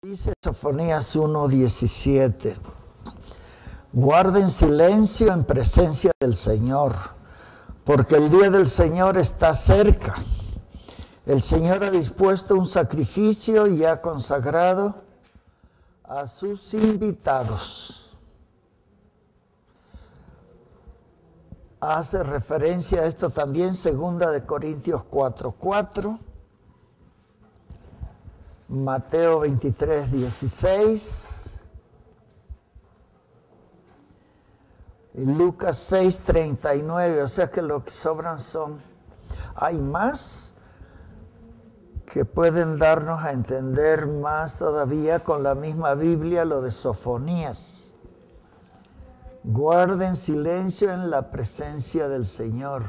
Dice Sofonías 1:17, guarden silencio en presencia del Señor, porque el día del Señor está cerca. El Señor ha dispuesto un sacrificio y ha consagrado a sus invitados. Hace referencia a esto también 2 Corintios 4:4. Mateo 23:16 y Lucas 6:39, o sea que lo que sobran hay más que pueden darnos a entender más todavía con la misma Biblia lo de Sofonías. Guarden silencio en la presencia del Señor,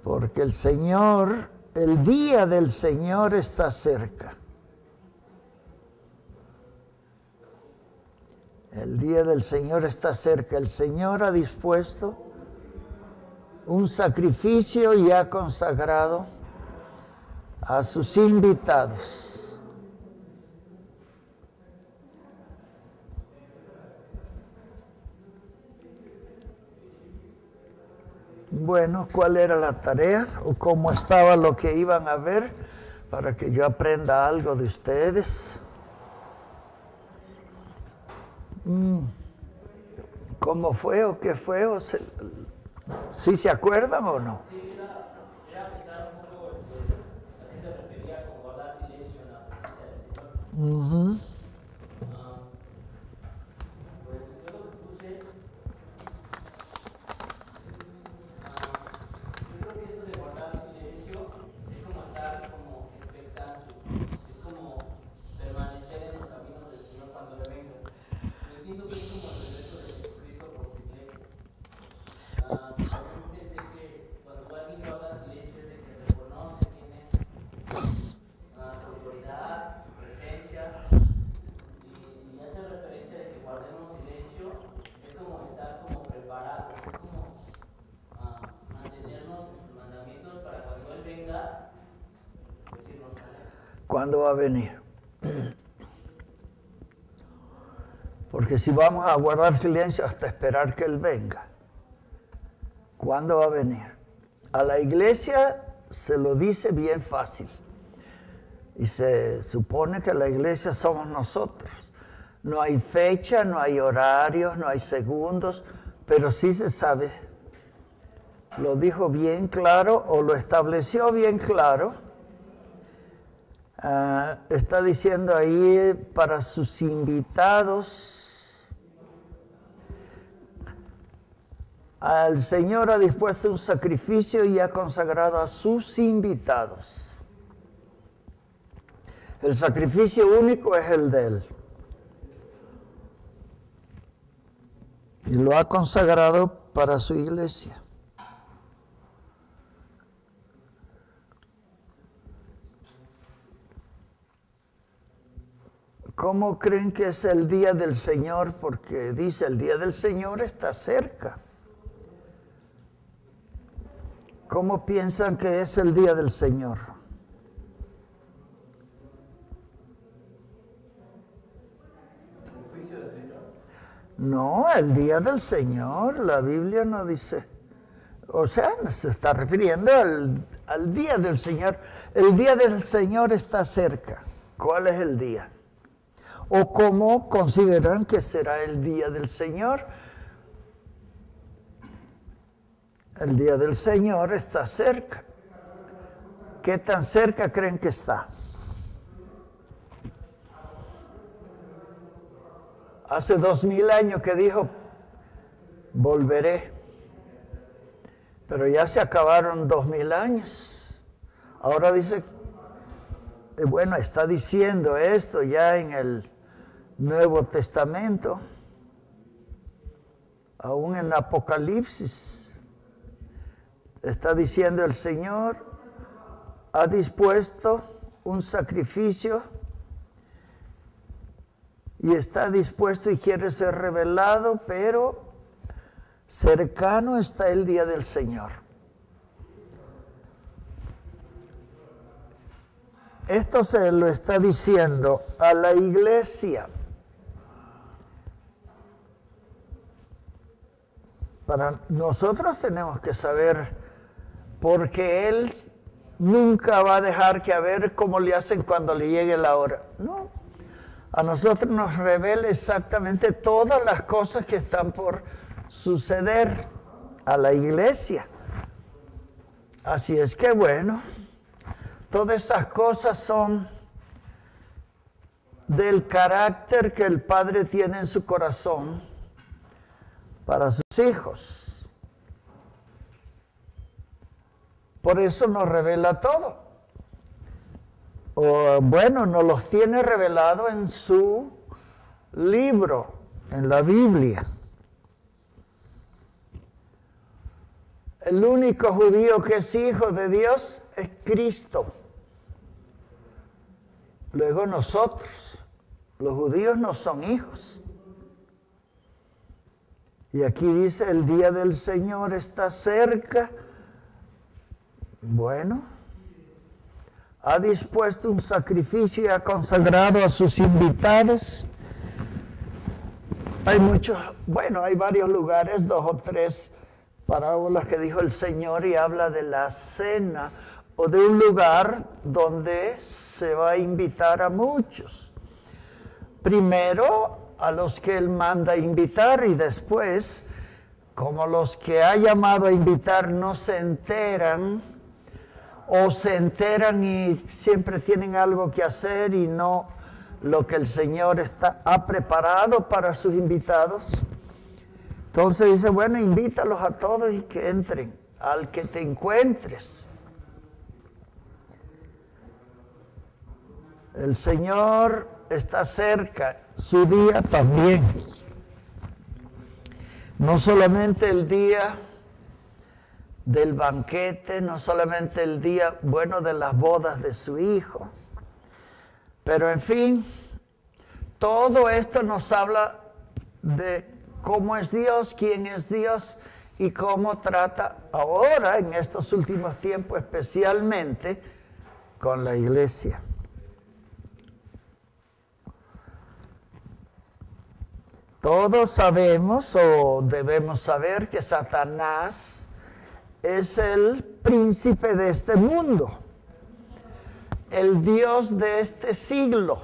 porque el día del Señor está cerca. El día del Señor está cerca. El Señor ha dispuesto un sacrificio y ha consagrado a sus invitados. Bueno, ¿cuál era la tarea o cómo estaba lo que iban a ver para que yo aprenda algo de ustedes? ¿Cómo fue o qué fue? ¿Sí se acuerdan o no? Sí, era pensar un poco a qué se refería con guardar silencio en la presencia del Señor. Pues yo lo que puse, yo creo que eso de guardar silencio es como estar como expectantes, es como permanecer en los caminos del Señor cuando le venga. Yo entiendo que es como el regreso de Jesucristo por su iglesia. También pensé que cuando alguien guarda silencio es de que reconoce quién es, su autoridad, su presencia, y si hace referencia de que guardemos silencio, es como estar como preparados, es como mantenernos en sus mandamientos para cuando Él venga, decirnos con Él. ¿Cuándo va a venir? Porque si vamos a guardar silencio hasta esperar que Él venga, ¿cuándo va a venir? A la iglesia se lo dice bien fácil. Y se supone que la iglesia somos nosotros. No hay fecha, no hay horarios, no hay segundos, pero sí se sabe. Lo dijo bien claro o lo estableció bien claro. Está diciendo ahí para sus invitados. El Señor ha dispuesto un sacrificio y ha consagrado a sus invitados. El sacrificio único es el de Él. Y lo ha consagrado para su iglesia. ¿Cómo creen que es el día del Señor? Porque dice, el día del Señor está cerca. ¿Cómo piensan que es el día del Señor? ¿El juicio del Señor? No, el día del Señor, la Biblia no dice. O sea, se está refiriendo al día del Señor. El día del Señor está cerca. ¿Cuál es el día? ¿O cómo consideran que será el día del Señor? El día del Señor está cerca. ¿Qué tan cerca creen que está? Hace 2000 años que dijo, volveré. Pero ya se acabaron 2000 años. Ahora dice, bueno, está diciendo esto ya en el Nuevo Testamento, aún en Apocalipsis. Está diciendo el Señor ha dispuesto un sacrificio y está dispuesto y quiere ser revelado, pero cercano está el día del Señor. esto se lo está diciendo a la iglesia. Para nosotros tenemos que saber, porque Él nunca va a dejar que a ver cómo le hacen cuando le llegue la hora. No, a nosotros nos revela exactamente todas las cosas que están por suceder a la iglesia. Así es que bueno, todas esas cosas son del carácter que el Padre tiene en su corazón para sus hijos. Por eso nos revela todo. O bueno, nos los tiene revelado en su libro, en la Biblia. El único judío que es hijo de Dios es Cristo. Luego nosotros, los judíos no son hijos. Y aquí dice, el día del Señor está cerca. Bueno, ha dispuesto un sacrificio y ha consagrado a sus invitados. Hay muchos, bueno, hay varios lugares, 2 o 3 parábolas que dijo el Señor y habla de la cena o de un lugar donde se va a invitar a muchos. Primero a los que Él manda a invitar y después, como los que ha llamado a invitar no se enteran o se enteran y siempre tienen algo que hacer y no lo que el Señor ha preparado para sus invitados. Entonces dice, bueno, invítalos a todos y que entren, al que te encuentres. El Señor está cerca, su día también. No solamente el día del banquete, no solamente el día, bueno, de las bodas de su hijo. Pero en fin, todo esto nos habla de cómo es Dios, quién es Dios y cómo trata ahora, en estos últimos tiempos, especialmente con la iglesia. Todos sabemos o debemos saber que Satanás es el príncipe de este mundo, el Dios de este siglo.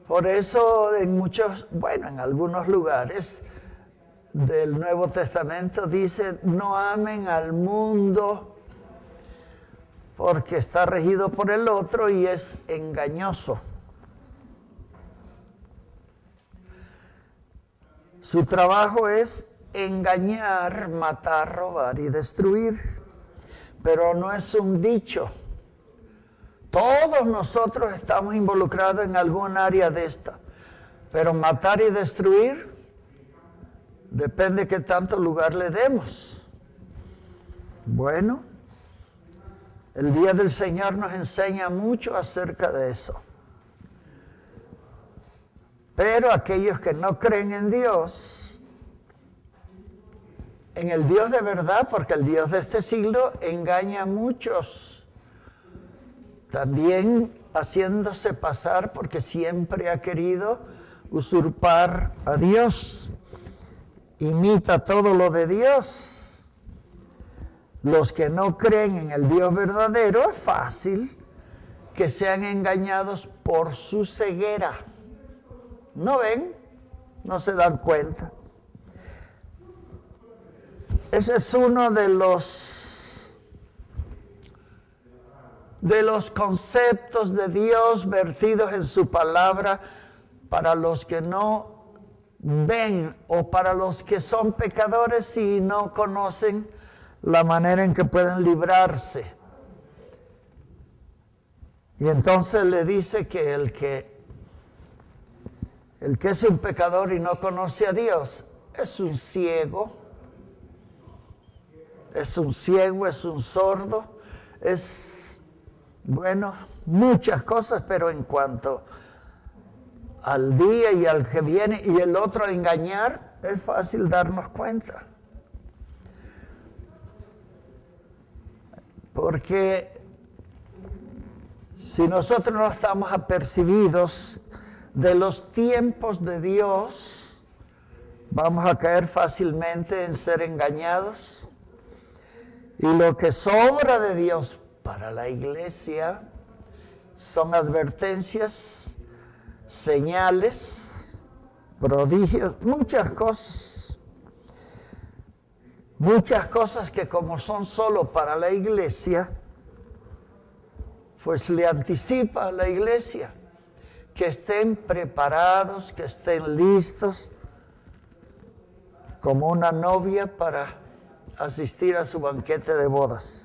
Por eso en en algunos lugares del Nuevo Testamento dice, no amen al mundo porque está regido por el otro y es engañoso. Su trabajo es engañar, matar, robar y destruir, pero no es un dicho. Todos nosotros estamos involucrados en algún área de esta, pero matar y destruir depende de qué tanto lugar le demos. Bueno, el día del Señor nos enseña mucho acerca de eso. Pero aquellos que no creen en Dios, en el Dios de verdad, porque el Dios de este siglo engaña a muchos, también haciéndose pasar porque siempre ha querido usurpar a Dios, imita todo lo de Dios. Los que no creen en el Dios verdadero, es fácil que sean engañados por su ceguera. ¿No ven? No se dan cuenta. Ese es uno de los conceptos de Dios vertidos en su palabra para los que no ven o para los que son pecadores y no conocen la manera en que pueden librarse. Y entonces le dice que el que es un pecador y no conoce a Dios es un ciego, es un sordo, es, bueno, muchas cosas, pero en cuanto al día y al que viene y el otro a engañar, es fácil darnos cuenta. Porque Si nosotros no estamos apercibidos de los tiempos de Dios, vamos a caer fácilmente en ser engañados. Y lo que sobra de Dios para la iglesia son advertencias, señales, prodigios, muchas cosas. Muchas cosas que como son solo para la iglesia, pues le anticipa a la iglesia que estén preparados, que estén listos, como una novia para asistir a su banquete de bodas.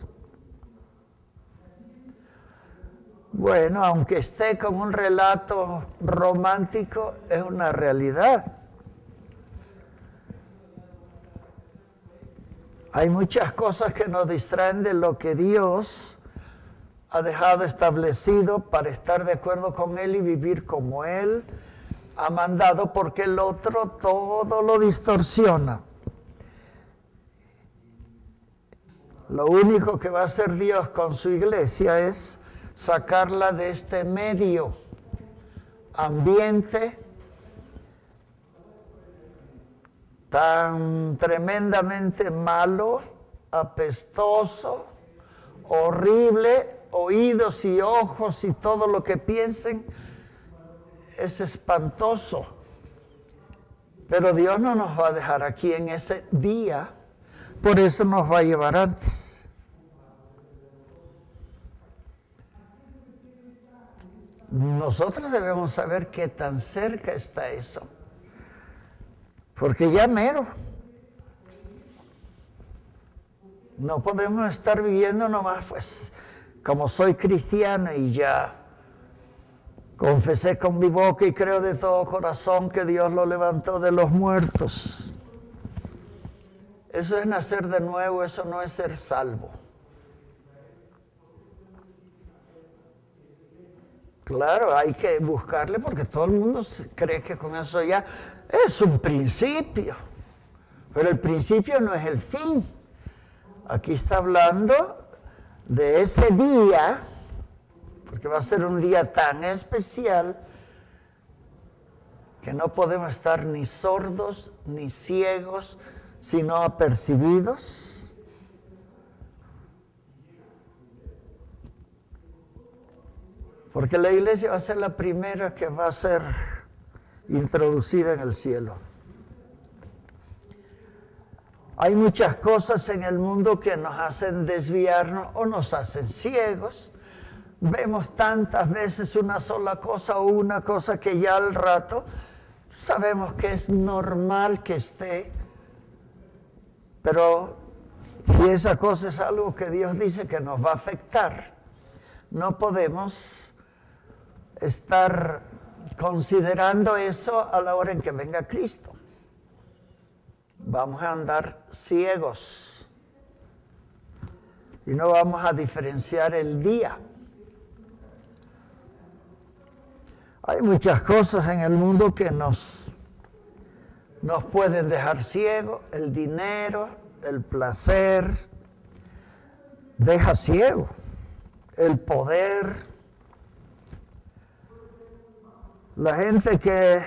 Bueno, aunque esté como un relato romántico, es una realidad. Hay muchas cosas que nos distraen de lo que Dios ha dejado establecido para estar de acuerdo con Él y vivir como Él ha mandado, porque el otro todo lo distorsiona. Lo único que va a hacer Dios con su iglesia es sacarla de este medio ambiente tan tremendamente malo, apestoso, horrible, oídos y ojos y todo lo que piensen es espantoso. Pero Dios no nos va a dejar aquí en ese día, por eso nos va a llevar antes. Nosotros debemos saber qué tan cerca está eso, porque ya mero. No podemos estar viviendo nomás, pues, como soy cristiano y ya confesé con mi boca y creo de todo corazón que Dios lo levantó de los muertos. Eso es nacer de nuevo, eso no es ser salvo. Claro, hay que buscarle porque todo el mundo cree que con eso ya es un principio. Pero el principio no es el fin. Aquí está hablando de ese día, porque va a ser un día tan especial que no podemos estar ni sordos ni ciegos, sino apercibidos. Porque la iglesia va a ser la primera que va a ser introducida en el cielo. Hay muchas cosas en el mundo que nos hacen desviarnos o nos hacen ciegos. Vemos tantas veces una sola cosa o una cosa que ya al rato sabemos que es normal que esté. Pero si esa cosa es algo que Dios dice que nos va a afectar, no podemos estar considerando eso a la hora en que venga Cristo. Vamos a andar ciegos y no vamos a diferenciar el día. Hay muchas cosas en el mundo que nos pueden dejar ciegos. El dinero, el placer, deja ciego. El poder. La gente que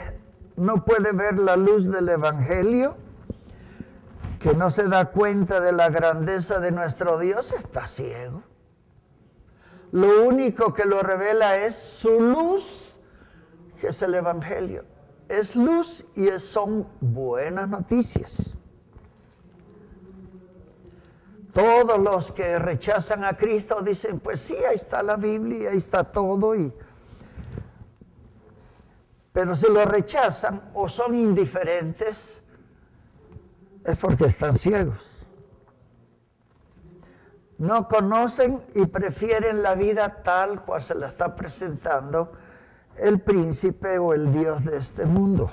no puede ver la luz del Evangelio, que no se da cuenta de la grandeza de nuestro Dios, está ciego. Lo único que lo revela es su luz, que es el Evangelio. Es luz y son buenas noticias. Todos los que rechazan a Cristo dicen, pues sí, ahí está la Biblia, ahí está todo. Pero si lo rechazan o son indiferentes, es porque están ciegos. No conocen y prefieren la vida tal cual se la está presentando el príncipe o el Dios de este mundo.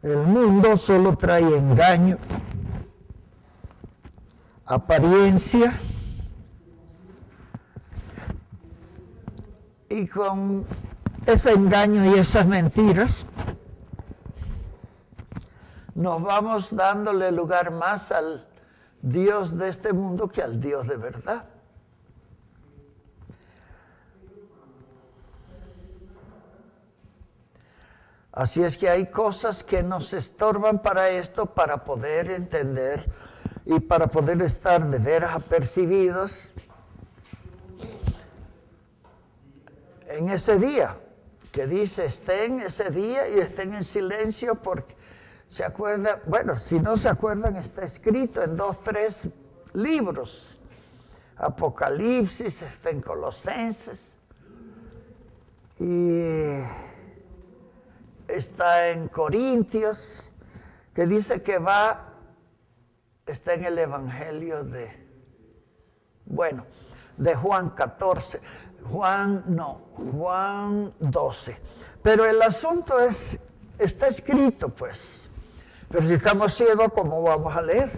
El mundo solo trae engaño, apariencia, y con ese engaño y esas mentiras nos vamos dándole lugar más al Dios de este mundo que al Dios de verdad. Así es que hay cosas que nos estorban para esto, para poder entender y para poder estar de veras apercibidos en ese día, que dice, estén ese día y estén en silencio porque se acuerdan, bueno, si no se acuerdan, está escrito en 2, 3 libros. Apocalipsis, está en Colosenses y está en Corintios, que dice que está en el Evangelio de Juan 14, Juan 12. Pero el asunto está escrito, pues. Pero si estamos ciegos, ¿cómo vamos a leer?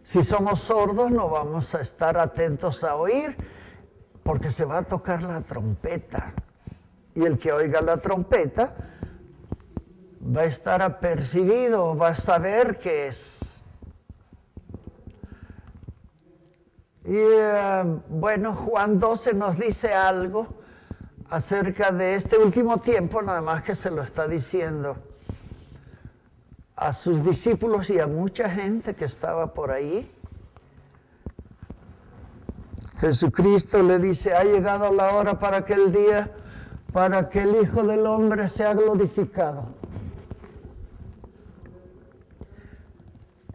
Si somos sordos, no vamos a estar atentos a oír, porque se va a tocar la trompeta. Y el que oiga la trompeta va a estar apercibido, va a saber qué es. Y Juan 12 nos dice algo acerca de este último tiempo, nada más que se lo está diciendo a sus discípulos y a mucha gente que estaba por ahí. Jesucristo le dice, ha llegado la hora para aquel día, para que el Hijo del Hombre sea glorificado.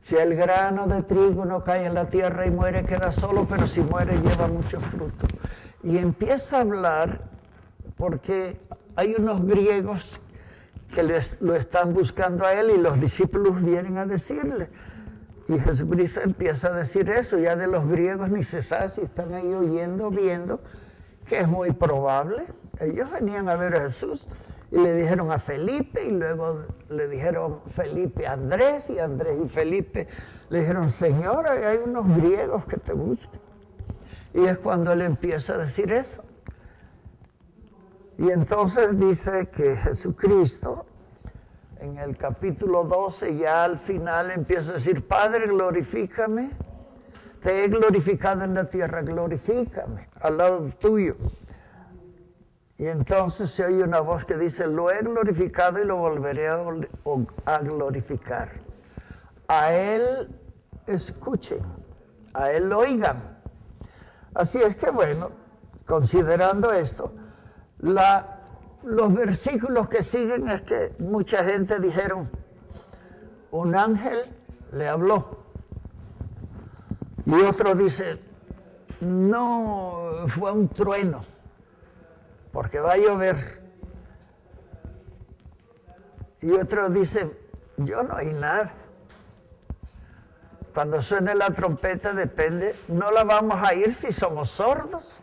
Si el grano de trigo no cae en la tierra y muere, queda solo, pero si muere, lleva mucho fruto. Y empieza a hablar porque hay unos griegos que lo están buscando a él y los discípulos vienen a decirle. Y Jesucristo empieza a decir eso, ya de los griegos ni se sabe si están ahí oyendo, viendo, que es muy probable. Ellos venían a ver a Jesús y le dijeron a Felipe y luego le dijeron Felipe a Andrés y Andrés y Felipe le dijeron, Señor, hay unos griegos que te buscan. Y es cuando él empieza a decir eso. Y entonces dice que Jesucristo, en el capítulo 12, ya al final empieza a decir, Padre, glorifícame, te he glorificado en la tierra, glorifícame al lado tuyo. Y entonces se oye una voz que dice, lo he glorificado y lo volveré a glorificar. A él escuchen, a él oigan. Así es que considerando esto, los versículos que siguen es que mucha gente dijeron, un ángel le habló. Y otro dice, no, fue un trueno, porque va a llover. Y otro dice, yo no oí nada. Cuando suene la trompeta depende, no la vamos a oír si somos sordos.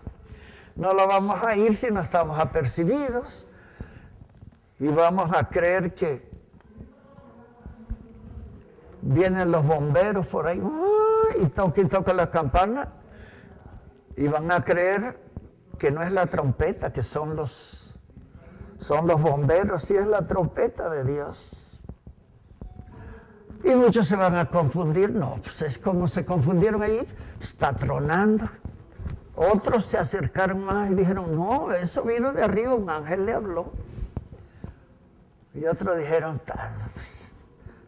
No la vamos a oír si no estamos apercibidos y vamos a creer que vienen los bomberos por ahí y toca la campana y van a creer que no es la trompeta, que son los bomberos, sí es la trompeta de Dios. Y muchos se van a confundir, no, pues es como se confundieron allí, está tronando. Otros se acercaron más y dijeron, no, eso vino de arriba, un ángel le habló. Y otros dijeron,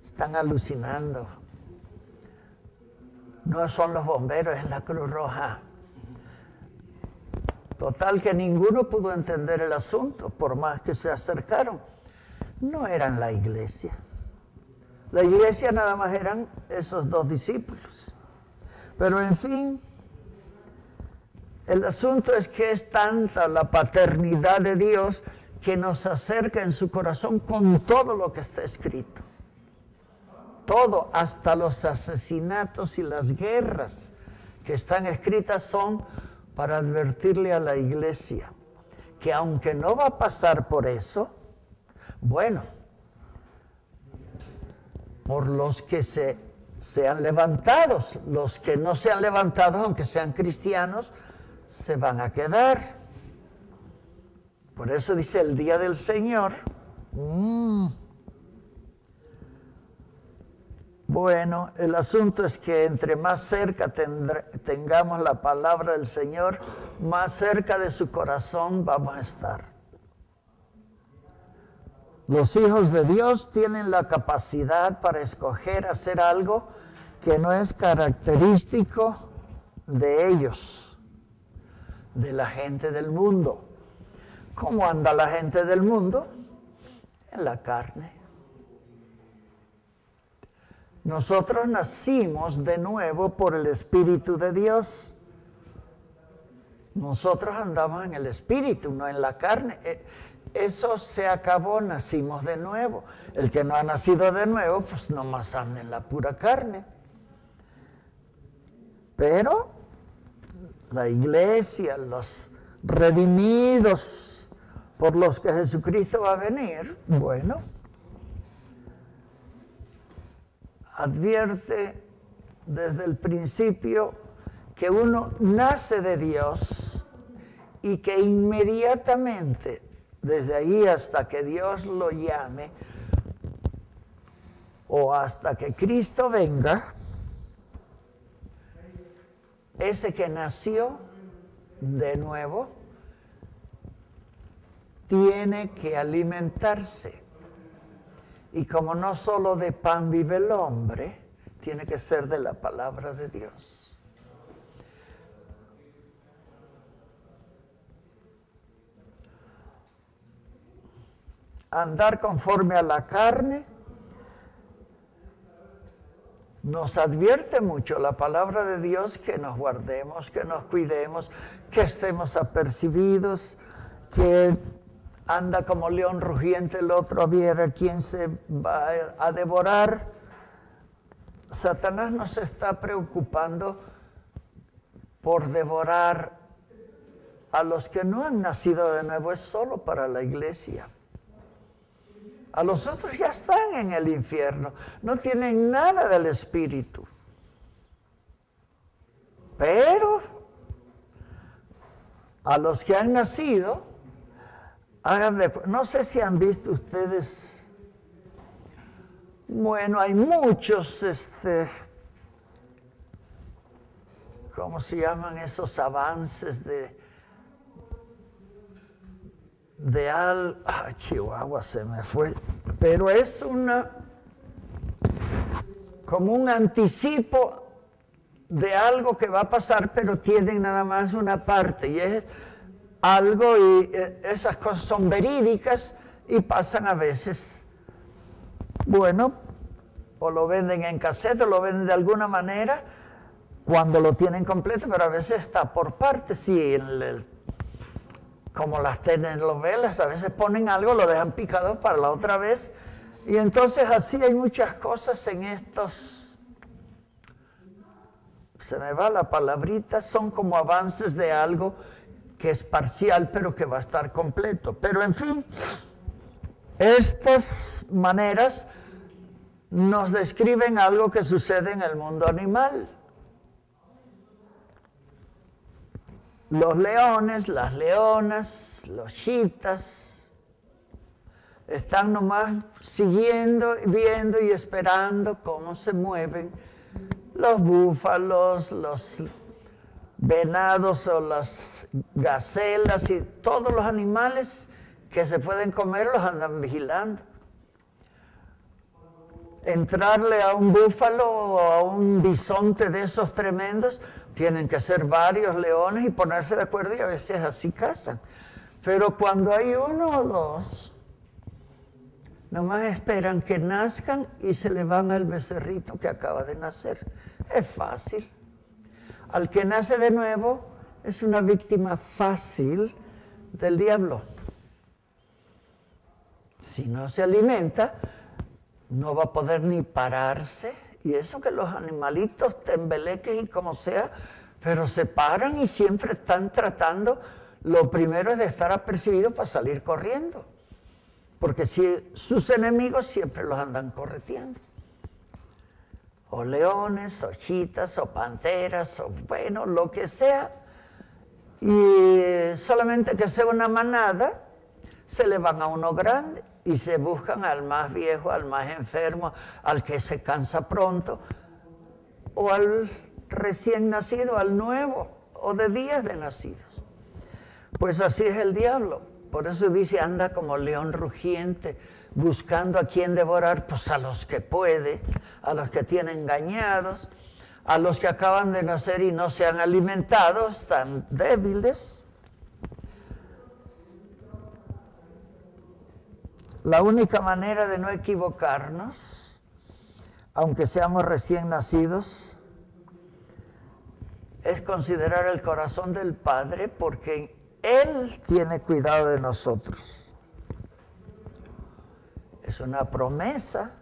están alucinando. No son los bomberos, es la Cruz Roja. Total que ninguno pudo entender el asunto, por más que se acercaron. No eran la iglesia. La iglesia nada más eran esos 2 discípulos. Pero en fin, el asunto es que es tanta la paternidad de Dios que nos acerca en su corazón con todo lo que está escrito. Todo, hasta los asesinatos y las guerras que están escritas son para advertirle a la iglesia que aunque no va a pasar por eso, por los que sean levantados, los que no sean levantados, aunque sean cristianos, se van a quedar. Por eso dice el día del Señor. Bueno, el asunto es que entre más cerca tengamos la palabra del Señor, más cerca de su corazón vamos a estar. Los hijos de Dios tienen la capacidad para escoger hacer algo que no es característico de ellos, de la gente del mundo. ¿Cómo anda la gente del mundo? En la carne. Nosotros nacimos de nuevo por el Espíritu de Dios. Nosotros andamos en el Espíritu, no en la carne. Eso se acabó, nacimos de nuevo. El que no ha nacido de nuevo, pues nomás anda en la pura carne. Pero la iglesia, los redimidos por los que Jesucristo va a venir, bueno, advierte desde el principio que uno nace de Dios y que inmediatamente, desde ahí hasta que Dios lo llame o hasta que Cristo venga, ese que nació de nuevo tiene que alimentarse. Y como no solo de pan vive el hombre, tiene que ser de la palabra de Dios. Andar conforme a la carne nos advierte mucho la palabra de Dios que nos guardemos, que nos cuidemos, que estemos apercibidos, que anda como león rugiente el otro a ver a quién se va a devorar. Satanás no se está preocupando por devorar a los que no han nacido de nuevo, es solo para la iglesia. A los otros ya están en el infierno, no tienen nada del Espíritu. Pero a los que han nacido, no sé si han visto ustedes, bueno, hay muchos, ¿cómo se llaman esos avances Chihuahua se me fue, pero es como un anticipo de algo que va a pasar, pero tienen nada más una parte, y es algo, y esas cosas son verídicas y pasan a veces. Bueno, o lo venden en cassette o lo venden de alguna manera cuando lo tienen completo, pero a veces está por partes, sí, como las telenovelas, a veces ponen algo, lo dejan picado para la otra vez, y entonces así hay muchas cosas en estos, se me va la palabrita, son como avances de algo que es parcial, pero que va a estar completo. Pero en fin, estas maneras nos describen algo que sucede en el mundo animal. Los leones, las leonas, los chitas, están nomás siguiendo, viendo y esperando cómo se mueven los búfalos, los venados o las gacelas y todos los animales que se pueden comer los andan vigilando. Entrarle a un búfalo o a un bisonte de esos tremendos, tienen que ser varios leones y ponerse de acuerdo, y a veces así cazan. Pero cuando hay uno o dos, nomás esperan que nazcan y se le van al becerrito que acaba de nacer. Es fácil. Al que nace de nuevo es una víctima fácil del diablo. Si no se alimenta, no va a poder ni pararse. Y eso que los animalitos tembeleques y como sea, pero se paran y siempre están tratando, lo primero es de estar apercibidos para salir corriendo. Porque si sus enemigos siempre los andan correteando. O leones, o chitas, o panteras, o bueno, lo que sea. Y solamente que sea una manada, se le van a uno grande y se buscan al más viejo, al más enfermo, al que se cansa pronto, o al recién nacido, al nuevo, o de días de nacidos. Pues así es el diablo. Por eso dice, anda como león rugiente, buscando a quien devorar, pues a los que puede, a los que tiene engañados, a los que acaban de nacer y no se han alimentado, están débiles. La única manera de no equivocarnos, aunque seamos recién nacidos, es considerar el corazón del Padre, porque Él tiene cuidado de nosotros. Es una promesa.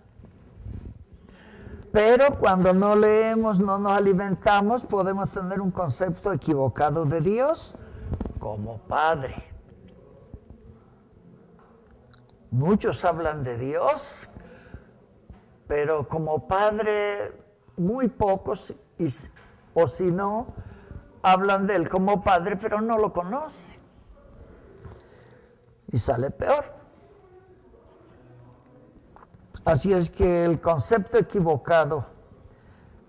Pero cuando no leemos, no nos alimentamos, podemos tener un concepto equivocado de Dios como Padre. Muchos hablan de Dios, pero como Padre muy pocos, o si no, hablan de Él como Padre, pero no lo conocen. Y sale peor. Así es que el concepto equivocado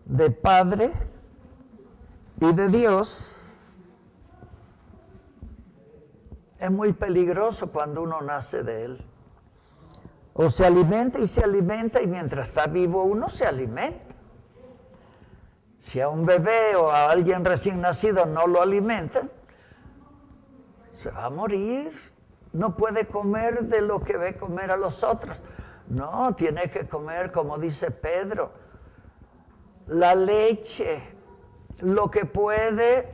de Padre y de Dios es muy peligroso cuando uno nace de Él. O se alimenta y mientras está vivo uno se alimenta. Si a un bebé o a alguien recién nacido no lo alimentan, se va a morir. No puede comer de lo que ve comer a los otros. No, tiene que comer, como dice Pedro, la leche, lo que puede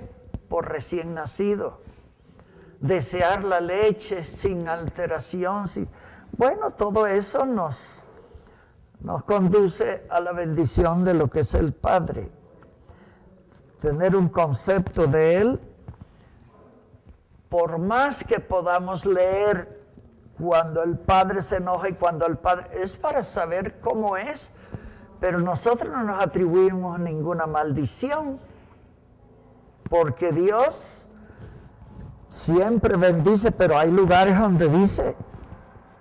por recién nacido. Desear la leche sin alteración. Bueno, todo eso nos conduce a la bendición de lo que es el Padre. Tener un concepto de Él, por más que podamos leer cuando el Padre se enoja y cuando el Padre... Es para saber cómo es, pero nosotros no nos atribuimos ninguna maldición, porque Dios siempre bendice, pero hay lugares donde dice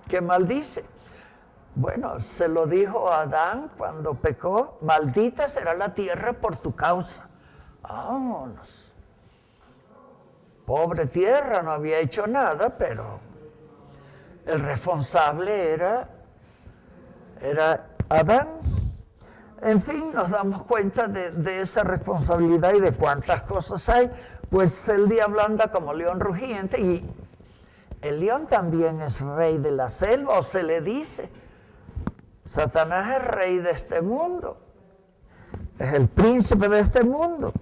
que maldice. Bueno, se lo dijo a Adán cuando pecó, maldita será la tierra por tu causa. Vámonos. Pobre tierra, no había hecho nada, pero el responsable era Adán. En fin, nos damos cuenta de esa responsabilidad y de cuántas cosas hay. Pues el diablo anda como león rugiente y el león también es rey de la selva, o se le dice. Satanás es rey de este mundo, es el príncipe de este mundo.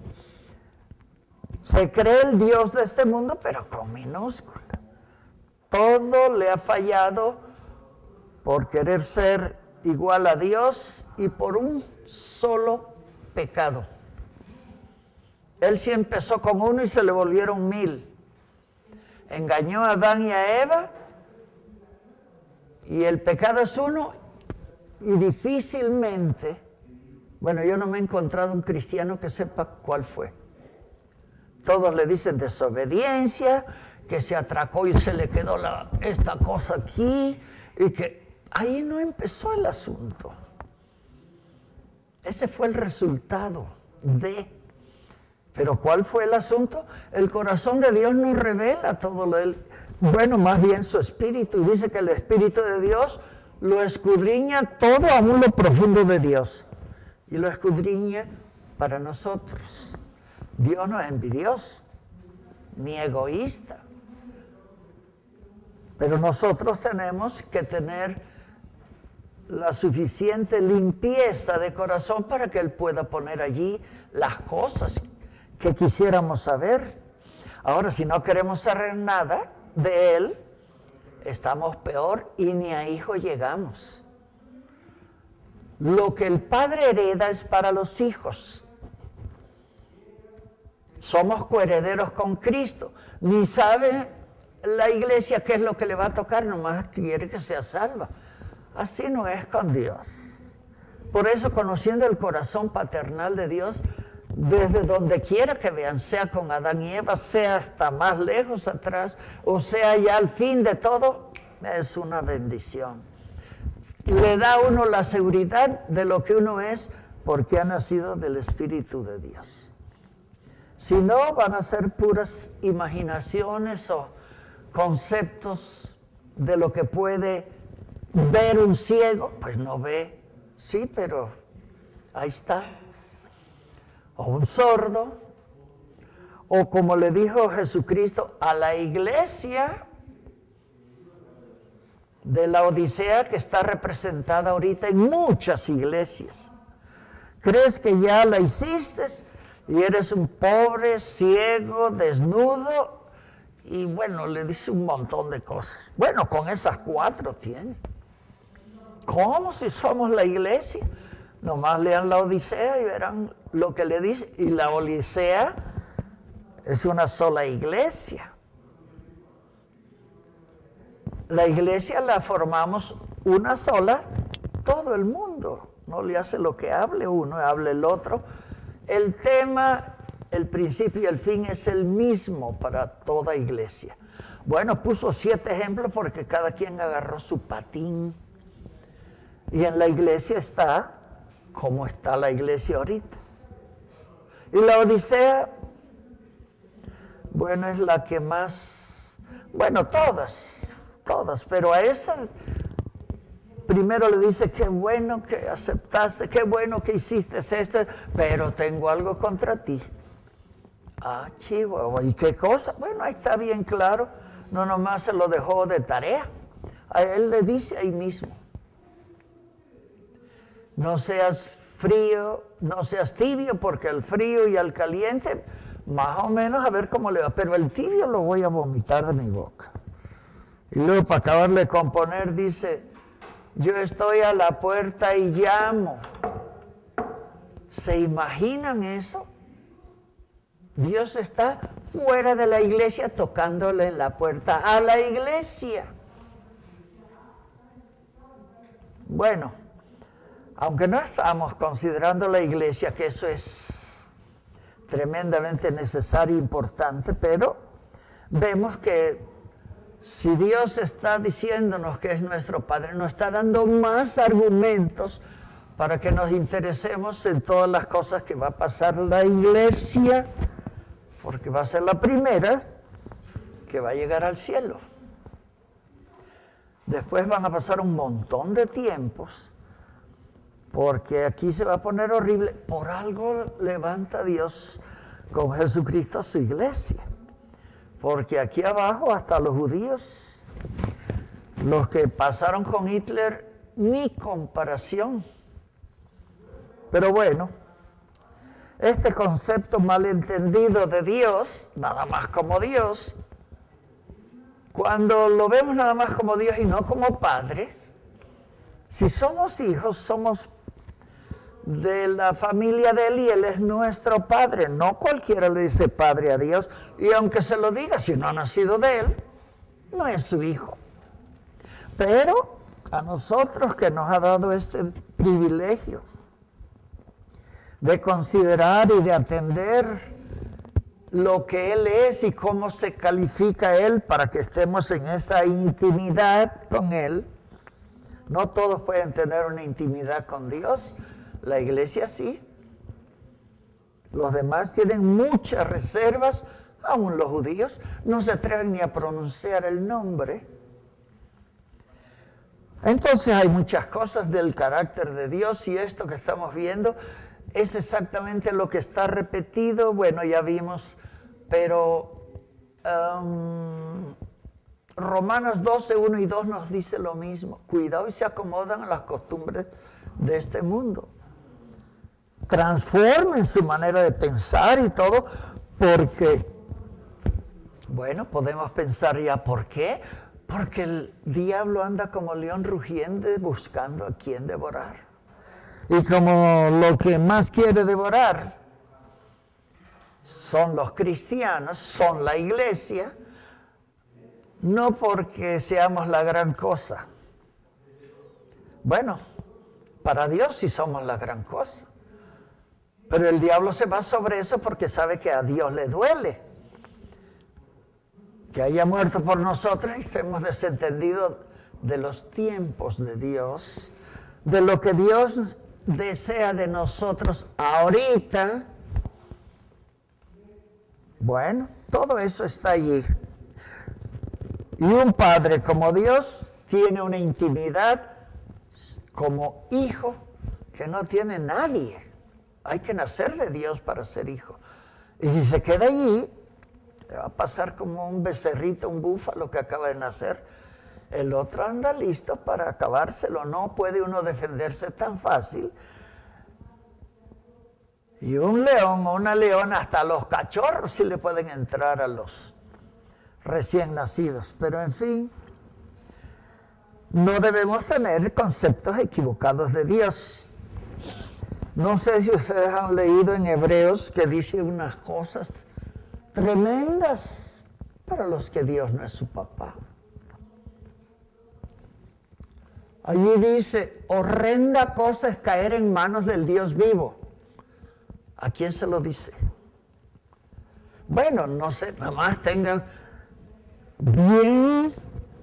Se cree el Dios de este mundo, pero con minúscula. Todo le ha fallado por querer ser igual a Dios y por un solo pecado. Él sí empezó con uno y se le volvieron 1000. Engañó a Adán y a Eva y el pecado es uno y difícilmente, bueno, yo no me he encontrado un cristiano que sepa cuál fue. Todos le dicen desobediencia, que se atracó y se le quedó esta cosa aquí, y que ahí no empezó el asunto. Ese fue el resultado de... Pero ¿cuál fue el asunto? El corazón de Dios nos revela todo lo de él. Bueno, más bien su espíritu. Dice que el espíritu de Dios lo escudriña todo aún lo profundo de Dios. Y lo escudriña para nosotros. Dios no es envidioso, ni egoísta. Pero nosotros tenemos que tener la suficiente limpieza de corazón para que Él pueda poner allí las cosas que quisiéramos saber. Ahora, si no queremos saber nada de Él, estamos peor y ni a hijo llegamos. Lo que el Padre hereda es para los hijos. Somos coherederos con Cristo. Ni sabe la iglesia qué es lo que le va a tocar, nomás quiere que sea salva. Así no es con Dios. Por eso, conociendo el corazón paternal de Dios, desde donde quiera que vean, sea con Adán y Eva, sea hasta más lejos atrás, o sea ya al fin de todo, es una bendición. Le da a uno la seguridad de lo que uno es porque ha nacido del Espíritu de Dios. Si no, van a ser puras imaginaciones o conceptos de lo que puede ver un ciego. Pues no ve, sí, pero ahí está. O un sordo, o como le dijo Jesucristo a la iglesia de la Odisea, que está representada ahorita en muchas iglesias. ¿Crees que ya la hiciste? Y eres un pobre, ciego, desnudo, y bueno, le dice un montón de cosas. Bueno, con esas 4 tiene. ¿Cómo si somos la iglesia? Nomás lean la Odisea y verán lo que le dice. Y la Odisea es una sola iglesia. La iglesia la formamos una sola, todo el mundo. No le hace lo que hable uno, hable el otro. El tema, el principio y el fin es el mismo para toda iglesia. Bueno, puso 7 ejemplos porque cada quien agarró su patín. Y en la iglesia está como está la iglesia ahorita. Y la Odisea, bueno, es la que más, bueno, todas, pero a esa primero le dice, qué bueno que aceptaste, qué bueno que hiciste esto, pero tengo algo contra ti. Ah, chihuahua, ¿y qué cosa? Bueno, ahí está bien claro, no nomás se lo dejó de tarea. A él le dice ahí mismo, no seas frío, no seas tibio, porque el frío y el caliente, más o menos a ver cómo le va, pero el tibio lo voy a vomitar de mi boca. Y luego para acabarle de componer dice, yo estoy a la puerta y llamo. ¿Se imaginan eso? Dios está fuera de la iglesia tocándole en la puerta a la iglesia. Bueno, aunque no estamos considerando la iglesia, que eso es tremendamente necesario e importante, pero vemos que si Dios está diciéndonos que es nuestro Padre, nos está dando más argumentos para que nos interesemos en todas las cosas que va a pasar la iglesia, porque va a ser la primera que va a llegar al cielo. Después van a pasar un montón de tiempos, porque aquí se va a poner horrible. Por algo levanta Dios con Jesucristo a su iglesia. Porque aquí abajo hasta los judíos, los que pasaron con Hitler, ni comparación. Pero bueno, este concepto malentendido de Dios, nada más como Dios, cuando lo vemos nada más como Dios y no como Padre, si somos hijos, somos de la familia de él y él es nuestro Padre. No cualquiera le dice Padre a Dios, y aunque se lo diga, si no ha nacido de él, no es su hijo. Pero a nosotros que nos ha dado este privilegio de considerar y de atender lo que él es y cómo se califica él para que estemos en esa intimidad con él. No todos pueden tener una intimidad con Dios. La iglesia sí. Los demás tienen muchas reservas, aún los judíos no se atreven ni a pronunciar el nombre. Entonces hay muchas cosas del carácter de Dios y esto que estamos viendo es exactamente lo que está repetido. Bueno, ya vimos, pero Romanos 12, 1 y 2 nos dice lo mismo. Cuidado y se acomodan a las costumbres de este mundo. Transformen su manera de pensar y todo, porque, bueno, podemos pensar ya, ¿por qué? Porque el diablo anda como león rugiente buscando a quien devorar. Y como lo que más quiere devorar son los cristianos, son la iglesia, no porque seamos la gran cosa. Bueno, para Dios sí somos la gran cosa. Pero el diablo se va sobre eso porque sabe que a Dios le duele que haya muerto por nosotros y estemos desentendidos de los tiempos de Dios, de lo que Dios desea de nosotros ahorita, bueno, todo eso está allí. Y un padre como Dios tiene una intimidad como hijo que no tiene nadie. Hay que nacer de Dios para ser hijo. Y si se queda allí, le va a pasar como un becerrito, un búfalo que acaba de nacer. El otro anda listo para acabárselo. No puede uno defenderse tan fácil. Y un león o una leona, hasta los cachorros sí le pueden entrar a los recién nacidos. Pero en fin, no debemos tener conceptos equivocados de Dios. No sé si ustedes han leído en Hebreos que dice unas cosas tremendas para los que Dios no es su papá. Allí dice, horrenda cosa es caer en manos del Dios vivo. ¿A quién se lo dice? Bueno, no sé, nada más tengan bien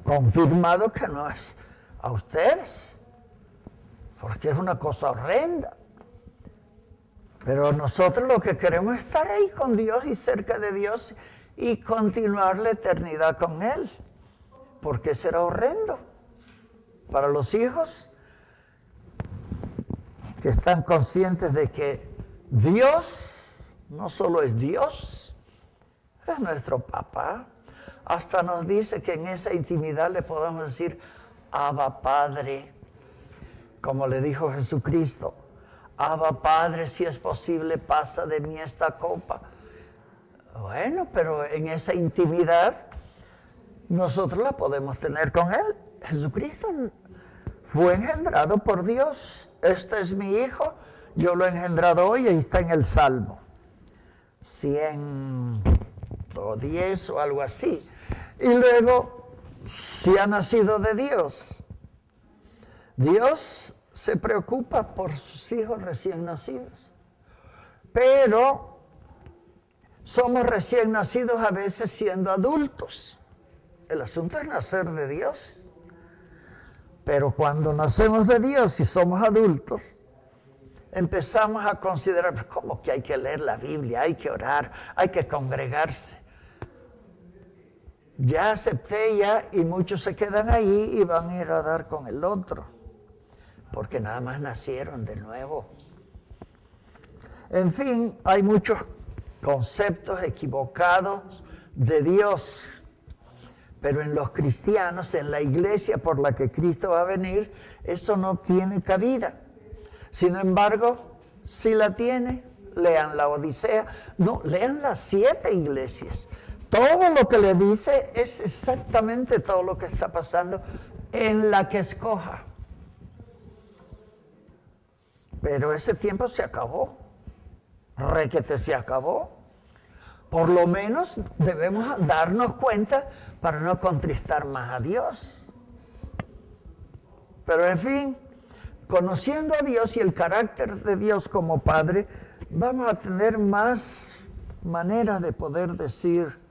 confirmado que no es a ustedes, porque es una cosa horrenda. Pero nosotros lo que queremos es estar ahí con Dios y cerca de Dios y continuar la eternidad con Él. ¿Por qué será horrendo? Para los hijos que están conscientes de que Dios no solo es Dios, es nuestro papá. Hasta nos dice que en esa intimidad le podemos decir, Abba Padre, como le dijo Jesucristo. Abba Padre, si es posible, pasa de mí esta copa. Bueno, pero en esa intimidad nosotros la podemos tener con Él. Jesucristo fue engendrado por Dios. Este es mi hijo, yo lo he engendrado hoy, ahí está en el Salmo 110 o algo así. Y luego, si ha nacido de Dios, Dios se preocupa por sus hijos recién nacidos. Pero somos recién nacidos a veces siendo adultos. El asunto es nacer de Dios. Pero cuando nacemos de Dios y somos adultos, empezamos a considerar, ¿cómo que hay que leer la Biblia? Hay que orar, hay que congregarse. Ya acepté ya y muchos se quedan ahí y van a ir a dar con el otro, porque nada más nacieron de nuevo. En fin, hay muchos conceptos equivocados de Dios, pero en los cristianos, en la iglesia por la que Cristo va a venir, eso no tiene cabida. Sin embargo, si la tiene, lean la Odisea, no, lean las 7 iglesias. Todo lo que le dice es exactamente todo lo que está pasando en la que escoja. Pero ese tiempo se acabó, requete se acabó. Por lo menos debemos darnos cuenta para no contristar más a Dios. Pero en fin, conociendo a Dios y el carácter de Dios como Padre, vamos a tener más maneras de poder decir,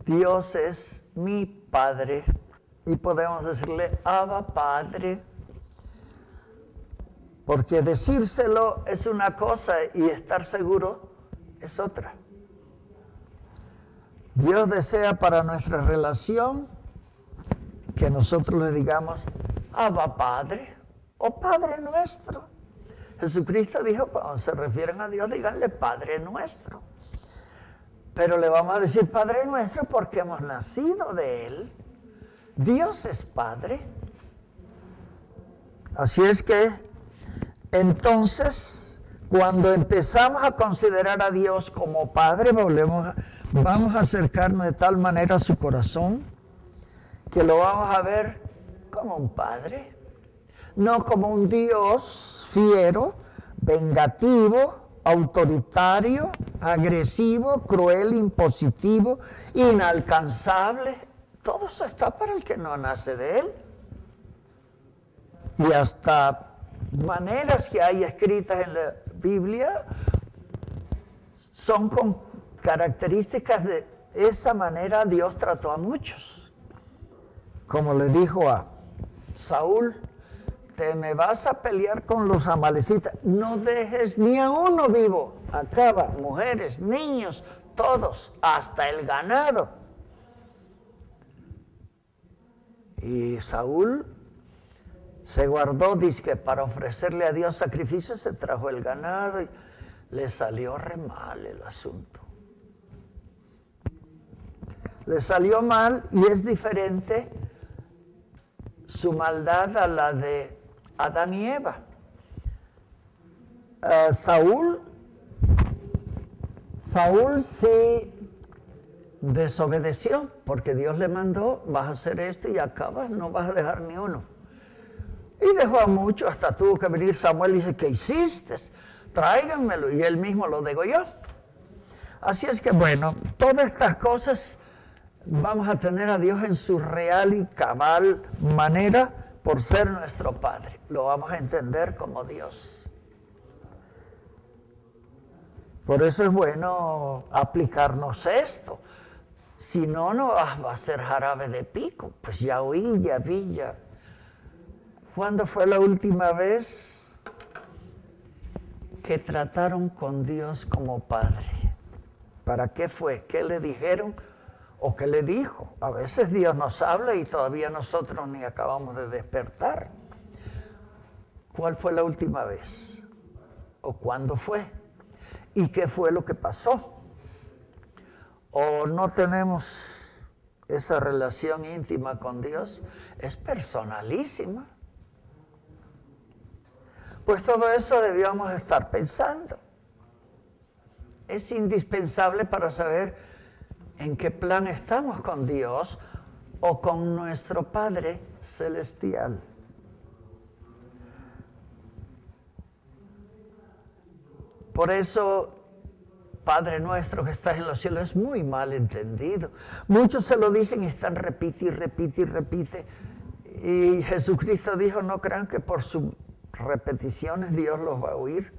Dios es mi Padre, y podemos decirle, Abba Padre, porque decírselo es una cosa y estar seguro es otra. Dios desea para nuestra relación que nosotros le digamos, Abba Padre o Padre nuestro. Jesucristo dijo, cuando se refieren a Dios, díganle Padre nuestro. Pero le vamos a decir Padre nuestro porque hemos nacido de Él. Dios es Padre. Así es que, entonces, cuando empezamos a considerar a Dios como Padre, vamos a acercarnos de tal manera a su corazón que lo vamos a ver como un Padre, no como un Dios fiero, vengativo, autoritario, agresivo, cruel, impositivo, inalcanzable. Todo eso está para el que no nace de Él. Y hasta maneras que hay escritas en la Biblia son con características de esa manera Dios trató a muchos. como le dijo a Saúl, te me vas a pelear con los amalecitas, no dejes ni a uno vivo, acaba, mujeres, niños, todos, hasta el ganado. Y Saúl se guardó, dice que para ofrecerle a Dios sacrificios se trajo el ganado y le salió re mal el asunto. Le salió mal y es diferente su maldad a la de Adán y Eva. Saúl sí desobedeció, porque Dios le mandó, vas a hacer esto y acabas, no vas a dejar ni uno. Y dejó a muchos, hasta tuvo que venir Samuel y dice, ¿qué hiciste? Tráiganmelo, y él mismo lo degolló. Así es que bueno, todas estas cosas vamos a tener a Dios en su real y cabal manera por ser nuestro Padre. Lo vamos a entender como Dios. Por eso es bueno aplicarnos esto. Si no, no va a ser jarabe de pico. Pues ya oí, ya vi, ya. ¿Cuándo fue la última vez que trataron con Dios como Padre? ¿Para qué fue? ¿Qué le dijeron o qué le dijo? A veces Dios nos habla y todavía nosotros ni acabamos de despertar. ¿Cuál fue la última vez? ¿O cuándo fue? ¿Y qué fue lo que pasó? ¿O no tenemos esa relación íntima con Dios? Es personalísima. Pues todo eso debíamos estar pensando. Es indispensable para saber en qué plan estamos con Dios o con nuestro Padre Celestial. Por eso, Padre nuestro que estás en los cielos es muy mal entendido. Muchos se lo dicen y están repite y repite y repite. Y Jesucristo dijo, no crean que por sus repeticiones Dios los va a oír.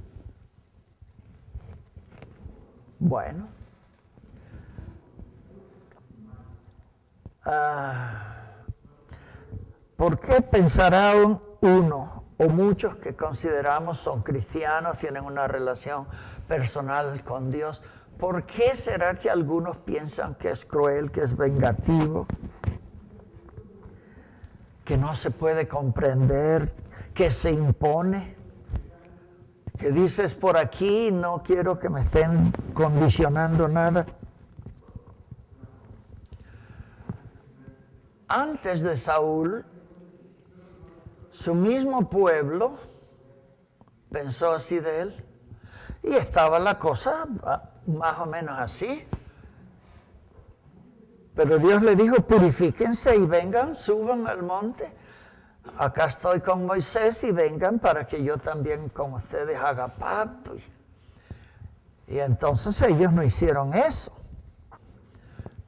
Bueno. ¿Por qué pensará uno o muchos que consideramos son cristianos, tienen una relación personal con Dios? ¿Por qué será que algunos piensan que es cruel, que es vengativo, que no se puede comprender, que se impone? Que dices por aquí, no quiero que me estén condicionando nada. Antes de Saúl, su mismo pueblo pensó así de él. Y estaba la cosa más o menos así. Pero Dios le dijo, purifíquense y vengan, suban al monte. Acá estoy con Moisés y vengan para que yo también con ustedes haga pacto. Y entonces ellos no hicieron eso.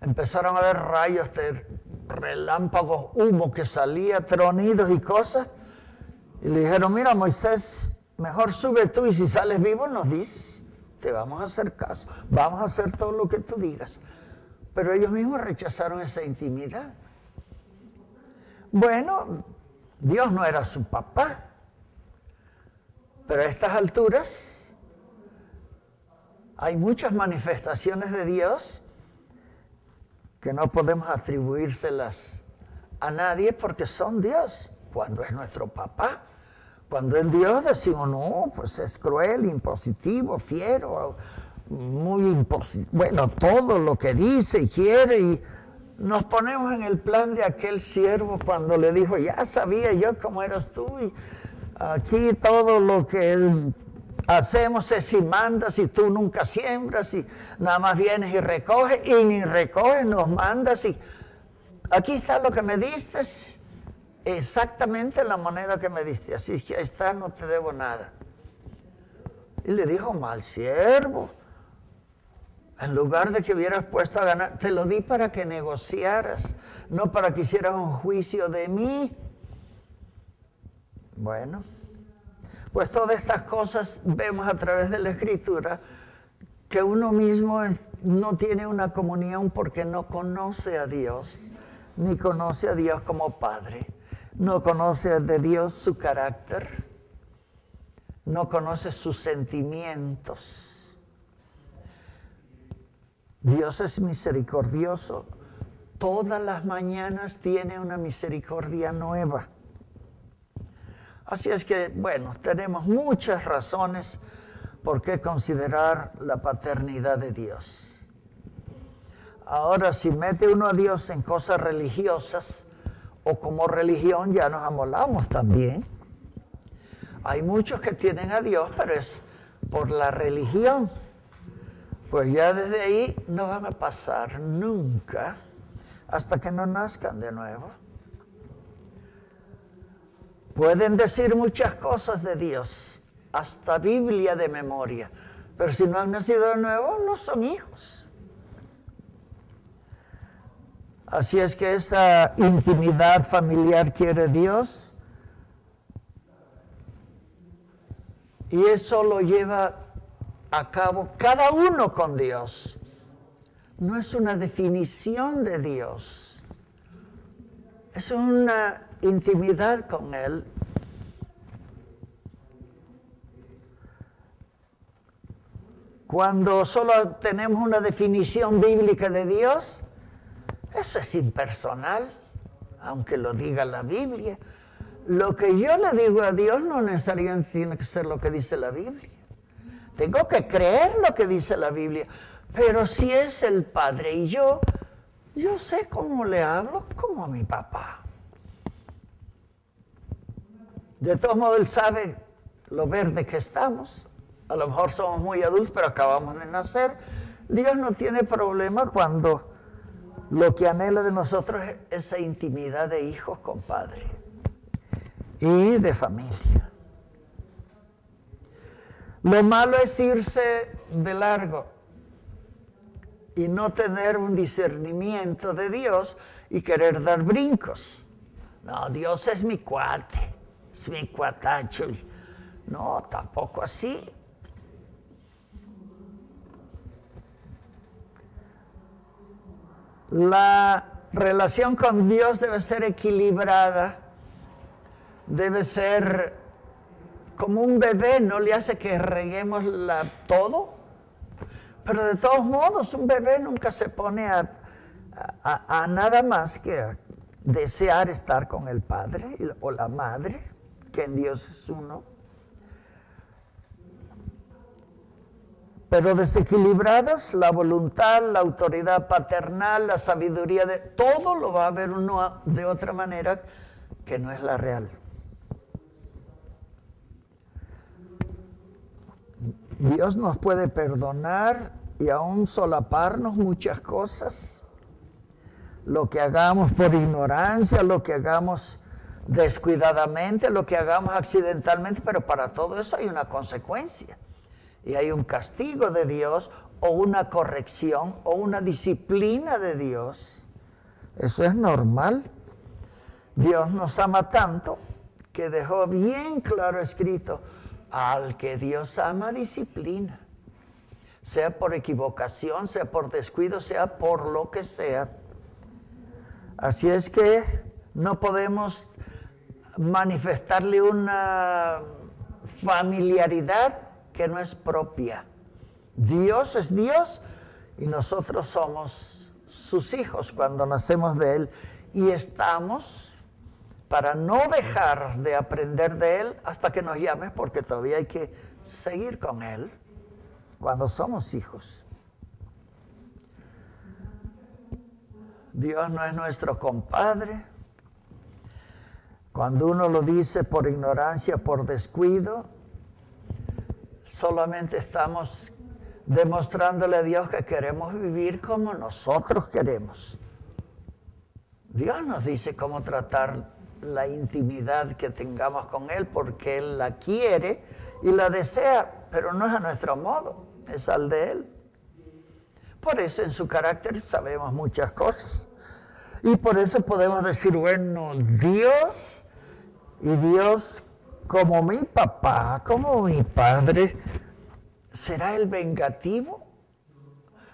Empezaron a ver rayos de relámpagos, humo que salía, tronidos y cosas. Y le dijeron, mira Moisés, mejor sube tú y si sales vivo nos dices. Te vamos a hacer caso, vamos a hacer todo lo que tú digas. Pero ellos mismos rechazaron esa intimidad. Bueno, Dios no era su papá. Pero a estas alturas hay muchas manifestaciones de Dios que no podemos atribuírselas a nadie porque son Dios, cuando es nuestro papá. Cuando es Dios decimos, no, pues es cruel, impositivo, fiero, muy impositivo. Bueno, todo lo que dice y quiere, y nos ponemos en el plan de aquel siervo cuando le dijo, ya sabía yo cómo eras tú, y aquí todo lo que hacemos es si mandas y tú nunca siembras y nada más vienes y recoges y ni recoges, nos mandas y aquí está lo que me diste, exactamente la moneda que me diste, así que ahí está, no te debo nada. Y le dijo, mal siervo, en lugar de que hubieras puesto a ganar, te lo di para que negociaras, no para que hicieras un juicio de mí. Bueno, pues todas estas cosas vemos a través de la Escritura que uno mismo no tiene una comunión porque no conoce a Dios. ni conoce a Dios como Padre. No conoce de Dios su carácter, no conoce sus sentimientos. Dios es misericordioso. Todas las mañanas tiene una misericordia nueva. Así es que, bueno, tenemos muchas razones por qué considerar la paternidad de Dios. Ahora, si mete uno a Dios en cosas religiosas o como religión, ya nos amolamos también. Hay muchos que tienen a Dios, pero es por la religión. Pues ya desde ahí no van a pasar nunca hasta que no nazcan de nuevo. Pueden decir muchas cosas de Dios, hasta Biblia de memoria, pero si no han nacido de nuevo, no son hijos. Así es que esa intimidad familiar quiere Dios, y eso lo lleva a cabo cada uno con Dios. No es una definición de Dios, es una intimidad con Él. Cuando solo tenemos una definición bíblica de Dios, eso es impersonal, aunque lo diga la Biblia. Lo que yo le digo a Dios no necesariamente tiene que ser lo que dice la Biblia. Tengo que creer lo que dice la Biblia, pero si es el Padre y yo sé cómo le hablo como a mi papá. De todos modos, Él sabe lo verde que estamos. A lo mejor somos muy adultos, pero acabamos de nacer. Dios no tiene problema cuando lo que anhela de nosotros es esa intimidad de hijos con Padre y de familia. Lo malo es irse de largo y no tener un discernimiento de Dios y querer dar brincos. No, Dios es mi cuate, es mi cuatacho. No, tampoco así. La relación con Dios debe ser equilibrada, debe ser como un bebé, no le hace que reguemos todo, pero de todos modos un bebé nunca se pone a nada más que a desear estar con el padre o la madre, que en Dios es uno. Pero desequilibrados, la voluntad, la autoridad paternal, la sabiduría de todo lo va a ver uno de otra manera que no es la real. Dios nos puede perdonar y aún solaparnos muchas cosas. Lo que hagamos por ignorancia, lo que hagamos descuidadamente, lo que hagamos accidentalmente, pero para todo eso hay una consecuencia. Y hay un castigo de Dios, o una corrección, o una disciplina de Dios. Eso es normal. Dios nos ama tanto que dejó bien claro escrito: al que Dios ama, disciplina. Sea por equivocación, sea por descuido, sea por lo que sea. Así es que no podemos manifestarle una familiaridad que no es propia. Dios es Dios y nosotros somos sus hijos cuando nacemos de Él, y estamos para no dejar de aprender de Él hasta que nos llame, porque todavía hay que seguir con Él cuando somos hijos. Dios no es nuestro compadre. Cuando uno lo dice por ignorancia, por descuido, solamente estamos demostrándole a Dios que queremos vivir como nosotros queremos. Dios nos dice cómo tratar la intimidad que tengamos con Él, porque Él la quiere y la desea, pero no es a nuestro modo, es al de Él. Por eso en su carácter sabemos muchas cosas. Y por eso podemos decir, bueno, Dios, y Dios como mi papá, como mi padre, ¿será el vengativo?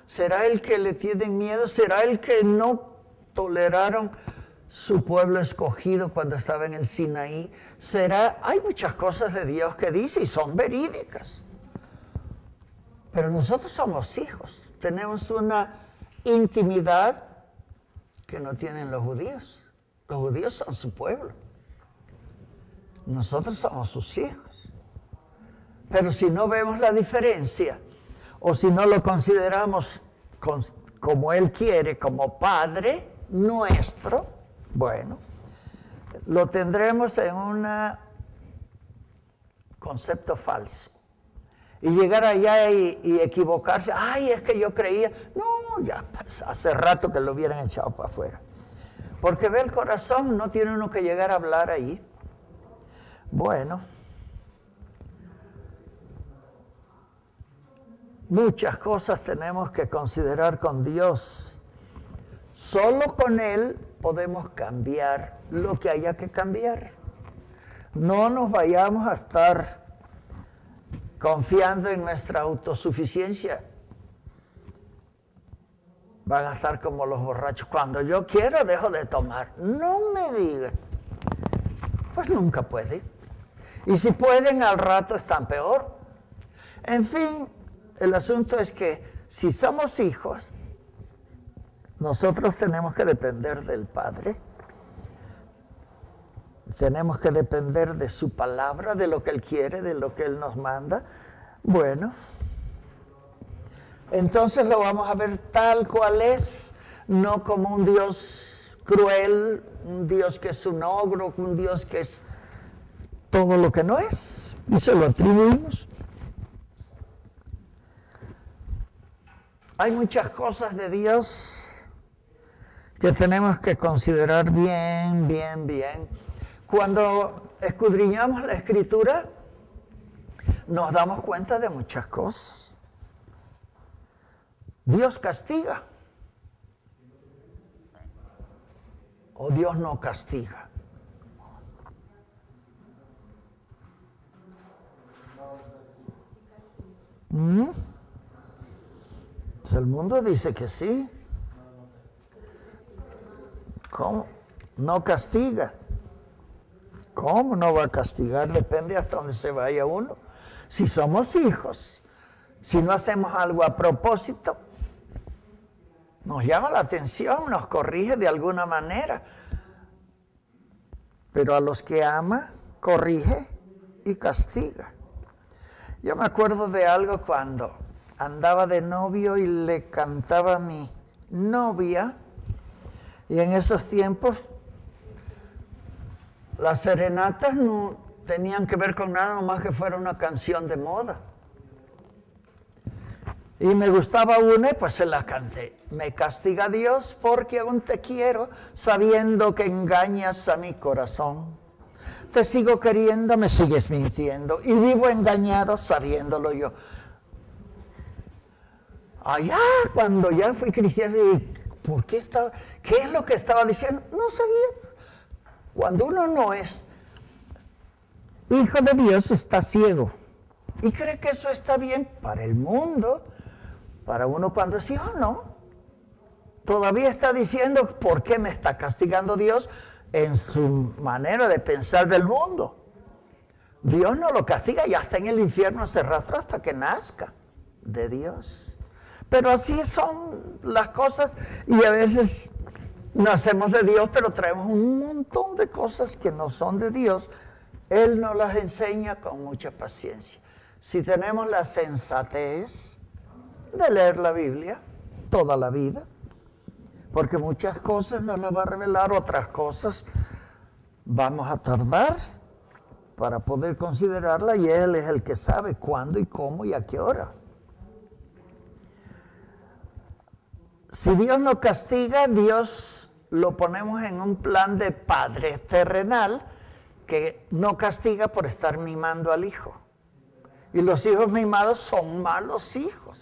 ¿Será el que le tienen miedo? ¿Será el que no toleraron su pueblo escogido cuando estaba en el Sinaí. Hay muchas cosas de Dios que dice y son verídicas. Pero nosotros somos hijos, tenemos una intimidad que no tienen los judíos. Los judíos son su pueblo. Nosotros somos sus hijos. Pero si no vemos la diferencia, o si no lo consideramos como Él quiere, como Padre nuestro, bueno, lo tendremos en un concepto falso. Y llegar allá y equivocarse, ay, es que yo creía, no, ya hace rato que lo hubieran echado para afuera. Porque ve el corazón, no tiene uno que llegar a hablar ahí. Bueno, muchas cosas tenemos que considerar con Dios. Solo con Él podemos cambiar lo que haya que cambiar. No nos vayamos a estar confiando en nuestra autosuficiencia. Van a estar como los borrachos. Cuando yo quiero, dejo de tomar. No me digan. Pues nunca pueden. Y si pueden, al rato están peor. En fin, el asunto es que si somos hijos, nosotros tenemos que depender del Padre. Tenemos que depender de su palabra, de lo que Él quiere, de lo que Él nos manda. Bueno, entonces lo vamos a ver tal cual es, no como un Dios cruel, un Dios que es un ogro, un Dios que es todo lo que no es, y se lo atribuimos. Hay muchas cosas de Dios que tenemos que considerar bien, bien, bien. Cuando escudriñamos la Escritura, nos damos cuenta de muchas cosas. Dios castiga, o Dios no castiga. Pues el mundo dice que sí. ¿Cómo? No castiga. ¿Cómo no va a castigar? Depende hasta dónde se vaya uno. Si somos hijos, si no hacemos algo a propósito, nos llama la atención, nos corrige de alguna manera. Pero a los que ama, corrige y castiga. Yo me acuerdo de algo cuando andaba de novio y le cantaba a mi novia, y en esos tiempos las serenatas no tenían que ver con nada más que fuera una canción de moda. Y me gustaba una y pues se la canté. Me castiga Dios porque aún te quiero, sabiendo que engañas a mi corazón. Te sigo queriendo, me sigues mintiendo, y vivo engañado sabiéndolo yo. Allá, cuando ya fui cristiano, ¿por qué estaba? ¿Qué es lo que estaba diciendo? No sabía. Cuando uno no es hijo de Dios, está ciego. Y cree que eso está bien para el mundo. Para uno cuando es hijo, no. Todavía está diciendo, ¿por qué me está castigando Dios? En su manera de pensar del mundo. Dios no lo castiga, ya está en el infierno hace rato hasta que nazca de Dios. Pero así son las cosas, y a veces nacemos de Dios, pero traemos un montón de cosas que no son de Dios. Él nos las enseña con mucha paciencia. Si tenemos la sensatez de leer la Biblia toda la vida, porque muchas cosas nos las va a revelar, otras cosas vamos a tardar para poder considerarla, y Él es el que sabe cuándo y cómo y a qué hora. Si Dios no castiga, Dios lo ponemos en un plan de padre terrenal que no castiga por estar mimando al hijo. Y los hijos mimados son malos hijos.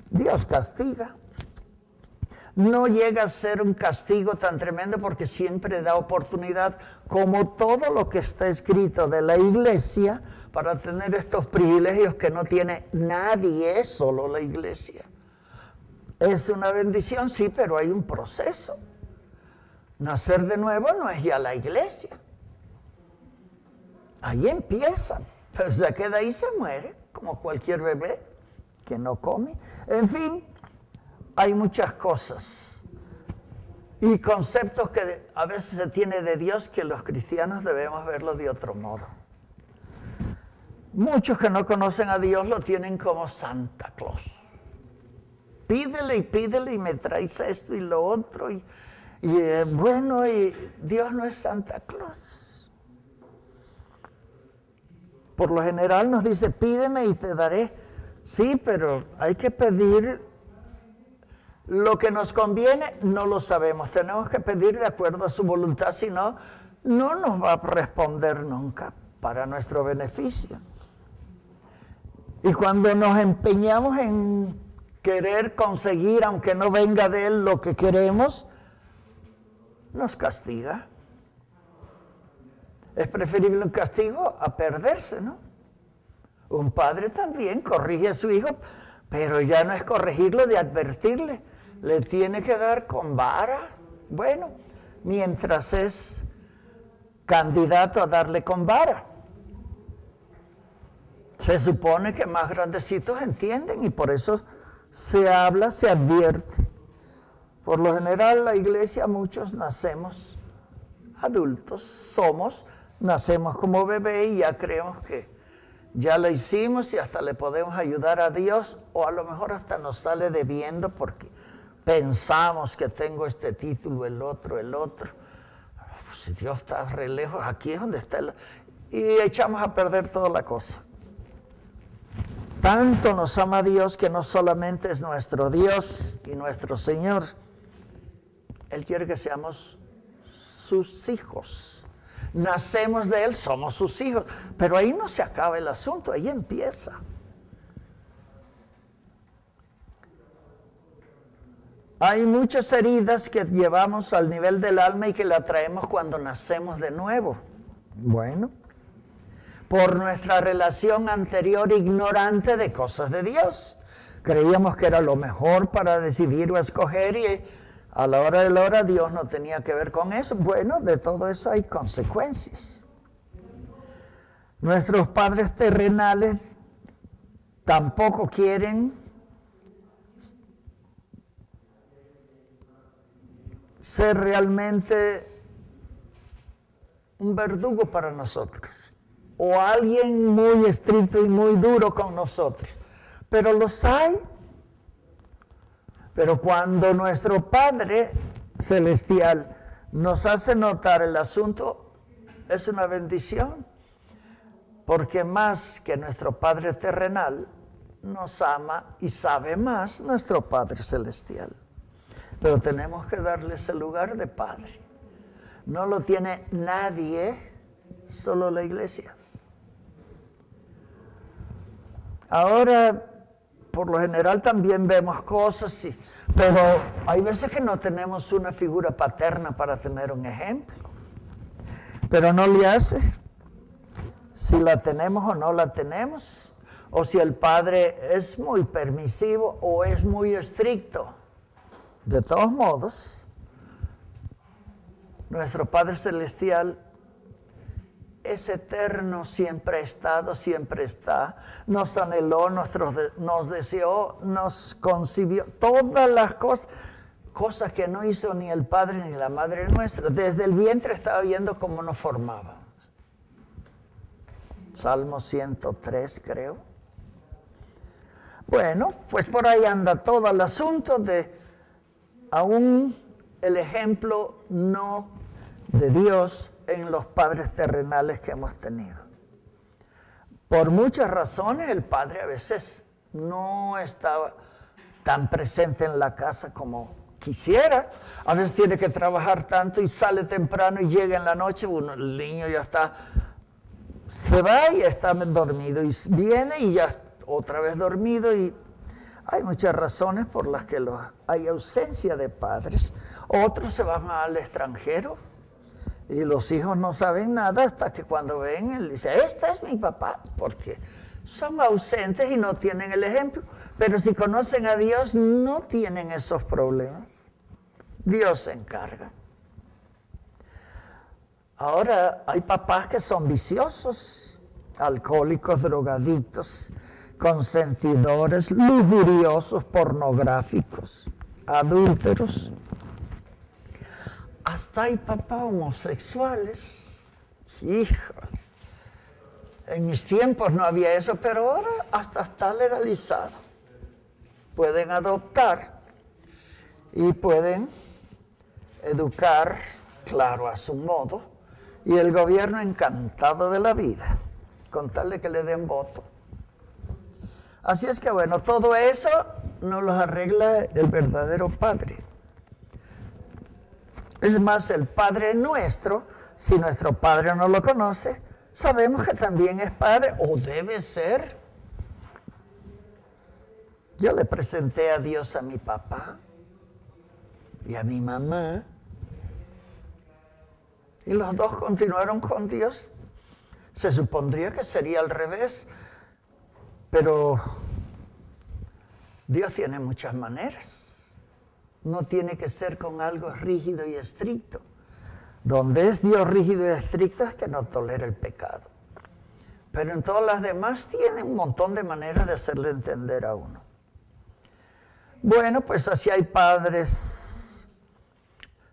Dios castiga. No llega a ser un castigo tan tremendo porque siempre da oportunidad, como todo lo que está escrito de la iglesia, para tener estos privilegios que no tiene nadie, solo la iglesia. Es una bendición, sí, pero hay un proceso. Nacer de nuevo no es ya la iglesia. Ahí empieza, pero se queda ahí y se muere, como cualquier bebé que no come. En fin, hay muchas cosas y conceptos que a veces se tiene de Dios que los cristianos debemos verlo de otro modo. Muchos que no conocen a Dios lo tienen como Santa Claus. Pídele y me traes esto y lo otro. Y Dios no es Santa Claus. Por lo general nos dice, pídeme y te daré. Sí, pero hay que pedir lo que nos conviene, no lo sabemos. Tenemos que pedir de acuerdo a su voluntad, si no, no nos va a responder nunca para nuestro beneficio. Y cuando nos empeñamos en querer conseguir, aunque no venga de Él, lo que queremos, nos castiga. Es preferible un castigo a perderse, ¿no? Un padre también corrige a su hijo, pero ya no es corregirlo, de advertirle. Le tiene que dar con vara. Bueno, mientras es candidato a darle con vara. Se supone que más grandecitos entienden y por eso se habla, se advierte. Por lo general, la iglesia, muchos nacemos adultos, nacemos como bebé y ya creemos que ya lo hicimos y hasta le podemos ayudar a Dios, o a lo mejor hasta nos sale debiendo porque pensamos que tengo este título, el otro. Pues si Dios está re lejos, aquí es donde está y echamos a perder toda la cosa. Tanto nos ama Dios que no solamente es nuestro Dios y nuestro Señor, Él quiere que seamos sus hijos. Nacemos de Él, somos sus hijos. Pero ahí no se acaba el asunto, ahí empieza. Hay muchas heridas que llevamos al nivel del alma y que la traemos cuando nacemos de nuevo. Bueno, por nuestra relación anterior ignorante de cosas de Dios. Creíamos que era lo mejor para decidir o escoger y a la hora de la hora Dios no tenía que ver con eso. Bueno, de todo eso hay consecuencias. Nuestros padres terrenales tampoco quieren ser realmente un verdugo para nosotros o alguien muy estricto y muy duro con nosotros. Pero los hay. Pero cuando nuestro Padre Celestial nos hace notar el asunto, es una bendición, porque más que nuestro Padre terrenal, nos ama y sabe más nuestro Padre Celestial. Pero tenemos que darle ese lugar de Padre. No lo tiene nadie, solo la iglesia. Ahora, por lo general también vemos cosas, sí, pero hay veces que no tenemos una figura paterna para tener un ejemplo. Pero no le hace si la tenemos o no la tenemos, o si el padre es muy permisivo o es muy estricto. De todos modos, nuestro Padre Celestial es eterno, siempre ha estado, siempre está. Nos anheló, nos deseó, nos concibió. Todas las cosas que no hizo ni el Padre ni la Madre nuestra. Desde el vientre estaba viendo cómo nos formábamos. Salmo 103, creo. Bueno, pues por ahí anda todo el asunto de aún el ejemplo no de Dios en los padres terrenales que hemos tenido. Por muchas razones el padre a veces no estaba tan presente en la casa como quisiera. A veces tiene que trabajar tanto y sale temprano y llega en la noche, el niño ya se va y está dormido y viene y ya otra vez dormido, y hay muchas razones por las que hay ausencia de padres. Otros se van al extranjero y los hijos no saben nada hasta que cuando ven, él dice, este es mi papá, porque son ausentes y no tienen el ejemplo. Pero si conocen a Dios, no tienen esos problemas. Dios se encarga. Ahora, hay papás que son viciosos, alcohólicos, drogadictos, consentidores, lujuriosos, pornográficos, adúlteros. Hasta hay papás homosexuales. Híjole. En mis tiempos no había eso, pero ahora hasta está legalizado. Pueden adoptar y pueden educar, claro, a su modo, y el gobierno encantado de la vida, con tal de que le den voto. Así es que bueno, todo eso nos lo arregla el verdadero Padre. Es más, el Padre nuestro, si nuestro Padre no lo conoce, sabemos que también es Padre, o debe ser. Yo le presenté a Dios a mi papá y a mi mamá, y los dos continuaron con Dios. Se supondría que sería al revés, pero Dios tiene muchas maneras. No tiene que ser con algo rígido y estricto. Donde es Dios rígido y estricto es que no tolera el pecado. Pero en todas las demás tiene un montón de maneras de hacerle entender a uno. Bueno, pues así hay padres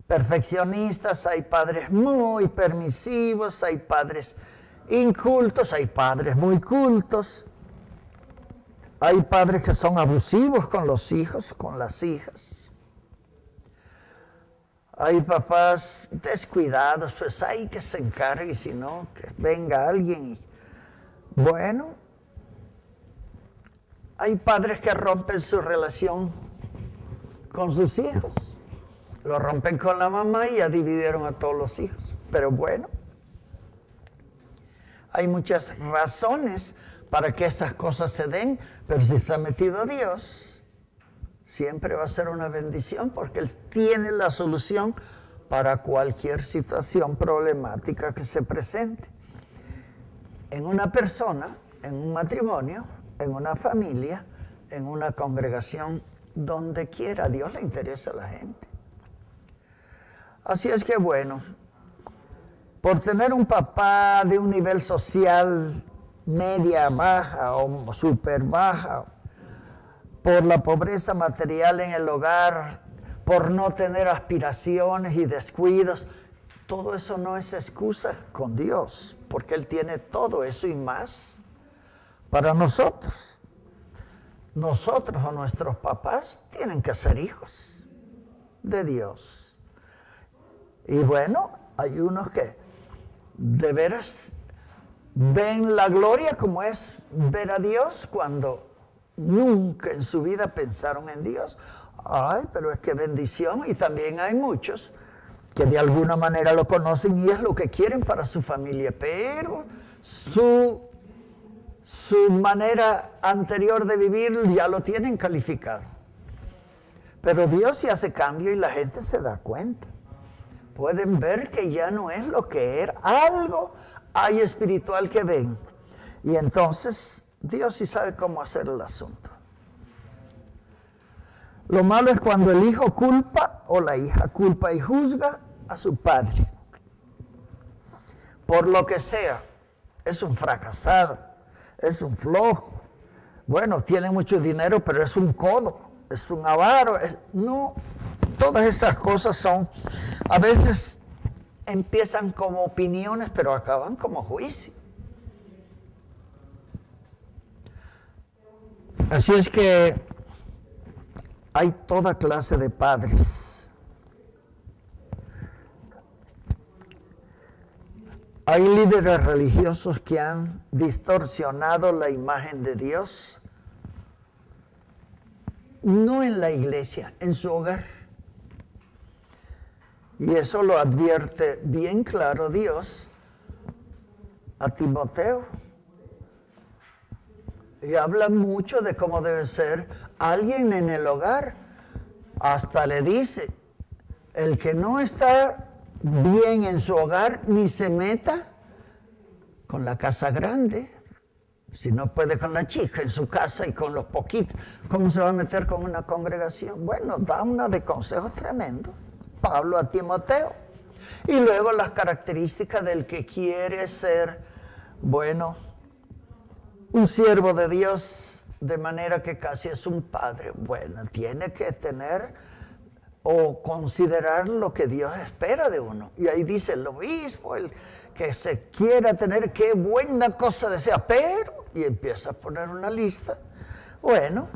perfeccionistas, hay padres muy permisivos, hay padres incultos, hay padres muy cultos. Hay padres que son abusivos con los hijos, con las hijas. Hay papás descuidados, pues hay que se encargue, y si no, que venga alguien. Bueno, hay padres que rompen su relación con sus hijos. Lo rompen con la mamá y ya dividieron a todos los hijos. Pero bueno, hay muchas razones para que esas cosas se den, pero si está metido Dios, siempre va a ser una bendición porque Él tiene la solución para cualquier situación problemática que se presente. En una persona, en un matrimonio, en una familia, en una congregación, donde quiera, a Dios le interesa a la gente. Así es que bueno, por tener un papá de un nivel social media baja o súper baja, por la pobreza material en el hogar, por no tener aspiraciones y descuidos, todo eso no es excusa con Dios, porque Él tiene todo eso y más para nosotros. Nosotros o nuestros papás tienen que ser hijos de Dios. Y bueno, hay unos que de veras ven la gloria como es ver a Dios cuando nunca en su vida pensaron en Dios. Ay, pero es que bendición. Y también hay muchos que de alguna manera lo conocen y es lo que quieren para su familia, pero su manera anterior de vivir ya lo tienen calificado. Pero Dios sí hace cambio y la gente se da cuenta. Pueden ver que ya no es lo que era. Algo hay espiritual que ven. Y entonces Dios sí sabe cómo hacer el asunto. Lo malo es cuando el hijo culpa o la hija culpa y juzga a su padre. Por lo que sea, es un fracasado, es un flojo. Bueno, tiene mucho dinero, pero es un codo, es un avaro. No, todas esas cosas son, a veces empiezan como opiniones, pero acaban como juicio. Así es que hay toda clase de padres. Hay líderes religiosos que han distorsionado la imagen de Dios, no en la iglesia, en su hogar. Y eso lo advierte bien claro Dios a Timoteo. Y habla mucho de cómo debe ser alguien en el hogar. Hasta le dice, el que no está bien en su hogar, ni se meta con la casa grande, Si no puede con la chica en su casa y con los poquitos, ¿cómo se va a meter con una congregación? Bueno, da una de consejos tremendos, Pablo a Timoteo. Y luego las características del que quiere ser, bueno, un siervo de Dios, de manera que casi es un padre. Bueno, tiene que tener o considerar lo que Dios espera de uno. Y ahí dice el obispo, el que se quiera tener, qué buena cosa desea, pero, y empieza a poner una lista. Bueno,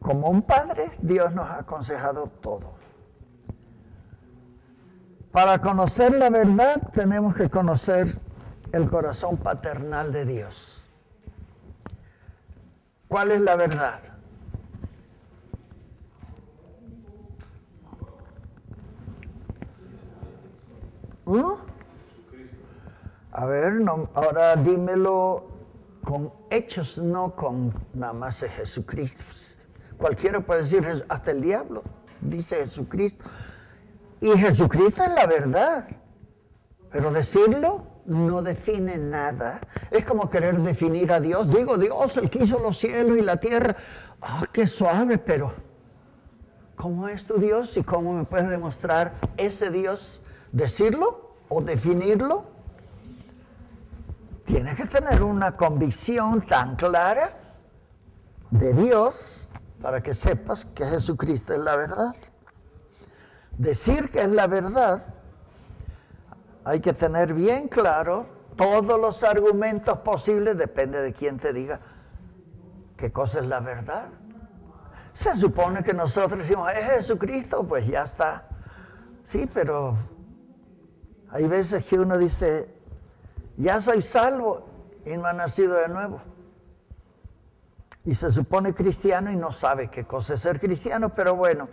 como un padre, Dios nos ha aconsejado todo. Para conocer la verdad, tenemos que conocer el corazón paternal de Dios. ¿Cuál es la verdad? A ver, no, ahora dímelo con hechos, no con nada más de Jesucristo. Cualquiera puede decir, hasta el diablo dice Jesucristo. Y Jesucristo es la verdad. Pero decirlo no define nada. Es como querer definir a Dios. Digo, Dios, el que hizo los cielos y la tierra. Ah, qué suave, pero ¿cómo es tu Dios? ¿Y cómo me puedes demostrar ese Dios? ¿Decirlo o definirlo? Tienes que tener una convicción tan clara de Dios para que sepas que Jesucristo es la verdad. Decir que es la verdad, hay que tener bien claro todos los argumentos posibles, depende de quién te diga qué cosa es la verdad. Se supone que nosotros decimos, es Jesucristo, pues ya está. Sí, pero hay veces que uno dice, ya soy salvo y no ha nacido de nuevo. Y se supone cristiano y no sabe qué cosa es ser cristiano, pero bueno,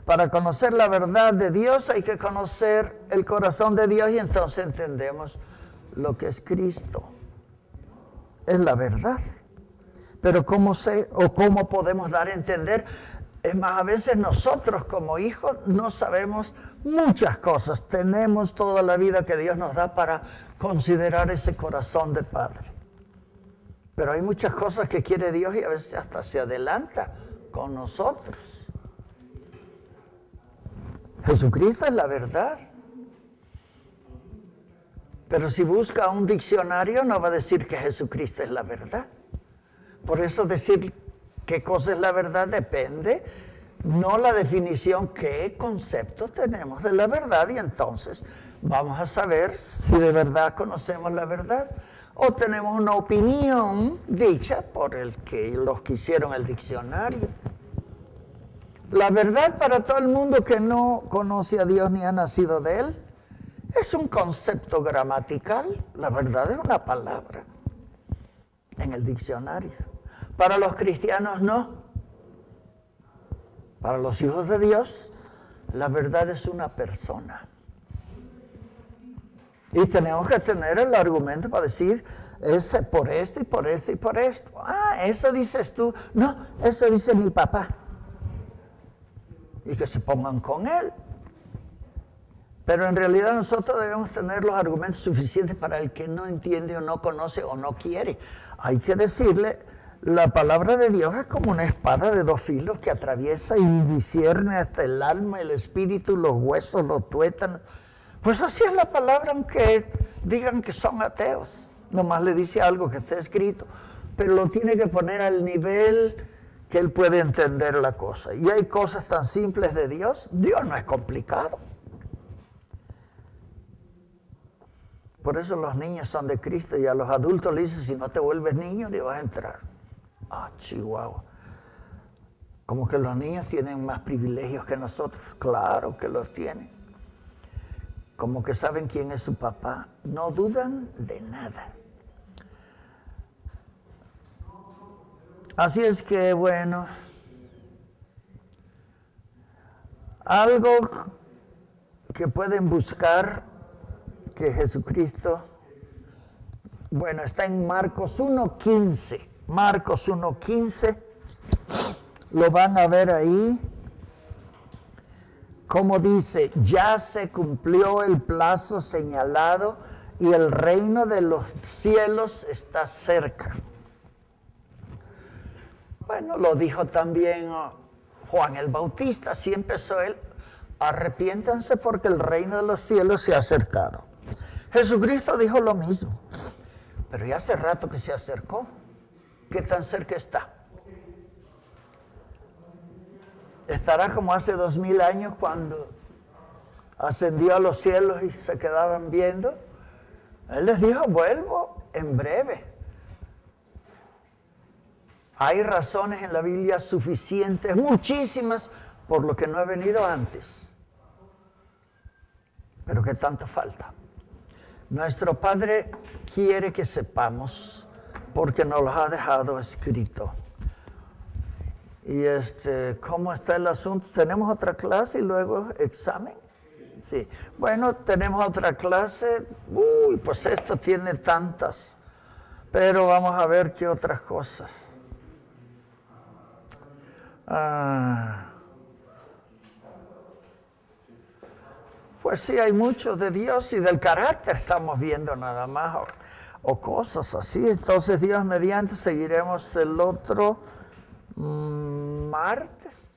para conocer la verdad de Dios hay que conocer el corazón de Dios y entonces entendemos lo que es Cristo. Es la verdad. Pero ¿cómo sé o cómo podemos dar a entender? Es más, a veces nosotros como hijos no sabemos muchas cosas. Tenemos toda la vida que Dios nos da para considerar ese corazón de padre. Pero hay muchas cosas que quiere Dios y a veces hasta se adelanta con nosotros. Jesucristo es la verdad. Pero si busca un diccionario no va a decir que Jesucristo es la verdad. Por eso decir qué cosa es la verdad depende, no la definición, qué concepto tenemos de la verdad y entonces vamos a saber si de verdad conocemos la verdad o tenemos una opinión dicha por los que hicieron el diccionario. La verdad para todo el mundo que no conoce a Dios ni ha nacido de Él es un concepto gramatical. La verdad es una palabra en el diccionario. Para los cristianos no. Para los hijos de Dios, la verdad es una persona. Y tenemos que tener el argumento para decir, es por esto y por esto y por esto. Ah, eso dices tú. No, eso dice mi papá. Y que se pongan con él. Pero en realidad nosotros debemos tener los argumentos suficientes para el que no entiende o no conoce o no quiere. Hay que decirle, la palabra de Dios es como una espada de dos filos que atraviesa y discierne hasta el alma, el espíritu, los huesos, los tuétanos. Pues así es la palabra, aunque digan que son ateos. Nomás le dice algo que está escrito, pero lo tiene que poner al nivel que él puede entender la cosa. Y hay cosas tan simples de Dios. Dios no es complicado. Por eso los niños son de Cristo y a los adultos le dicen, si no te vuelves niño, ni vas a entrar. Ah, chihuahua. Como que los niños tienen más privilegios que nosotros. Claro que los tienen. Como que saben quién es su papá. No dudan de nada. Así es que, bueno, algo que pueden buscar que Jesucristo, bueno, está en Marcos 1:15. Marcos 1:15, lo van a ver ahí, como dice, ya se cumplió el plazo señalado y el reino de los cielos está cerca. Bueno, lo dijo también Juan el Bautista, así empezó él. Arrepiéntanse porque el reino de los cielos se ha acercado. Jesucristo dijo lo mismo, pero ya hace rato que se acercó. ¿Qué tan cerca está? Estará como hace 2000 años cuando ascendió a los cielos y se quedaban viendo. Él les dijo, vuelvo en breve. Hay razones en la Biblia suficientes, muchísimas, por lo que no he venido antes. Pero ¿qué tanto falta? Nuestro Padre quiere que sepamos, porque nos lo ha dejado escrito. Y ¿cómo está el asunto? ¿Tenemos otra clase y luego examen? Sí. Bueno, tenemos otra clase. Uy, pues esto tiene tantas. Pero vamos a ver qué otras cosas. Pues sí, hay mucho de Dios y del carácter estamos viendo nada más, o cosas así. Entonces, Dios mediante, seguiremos el otro martes.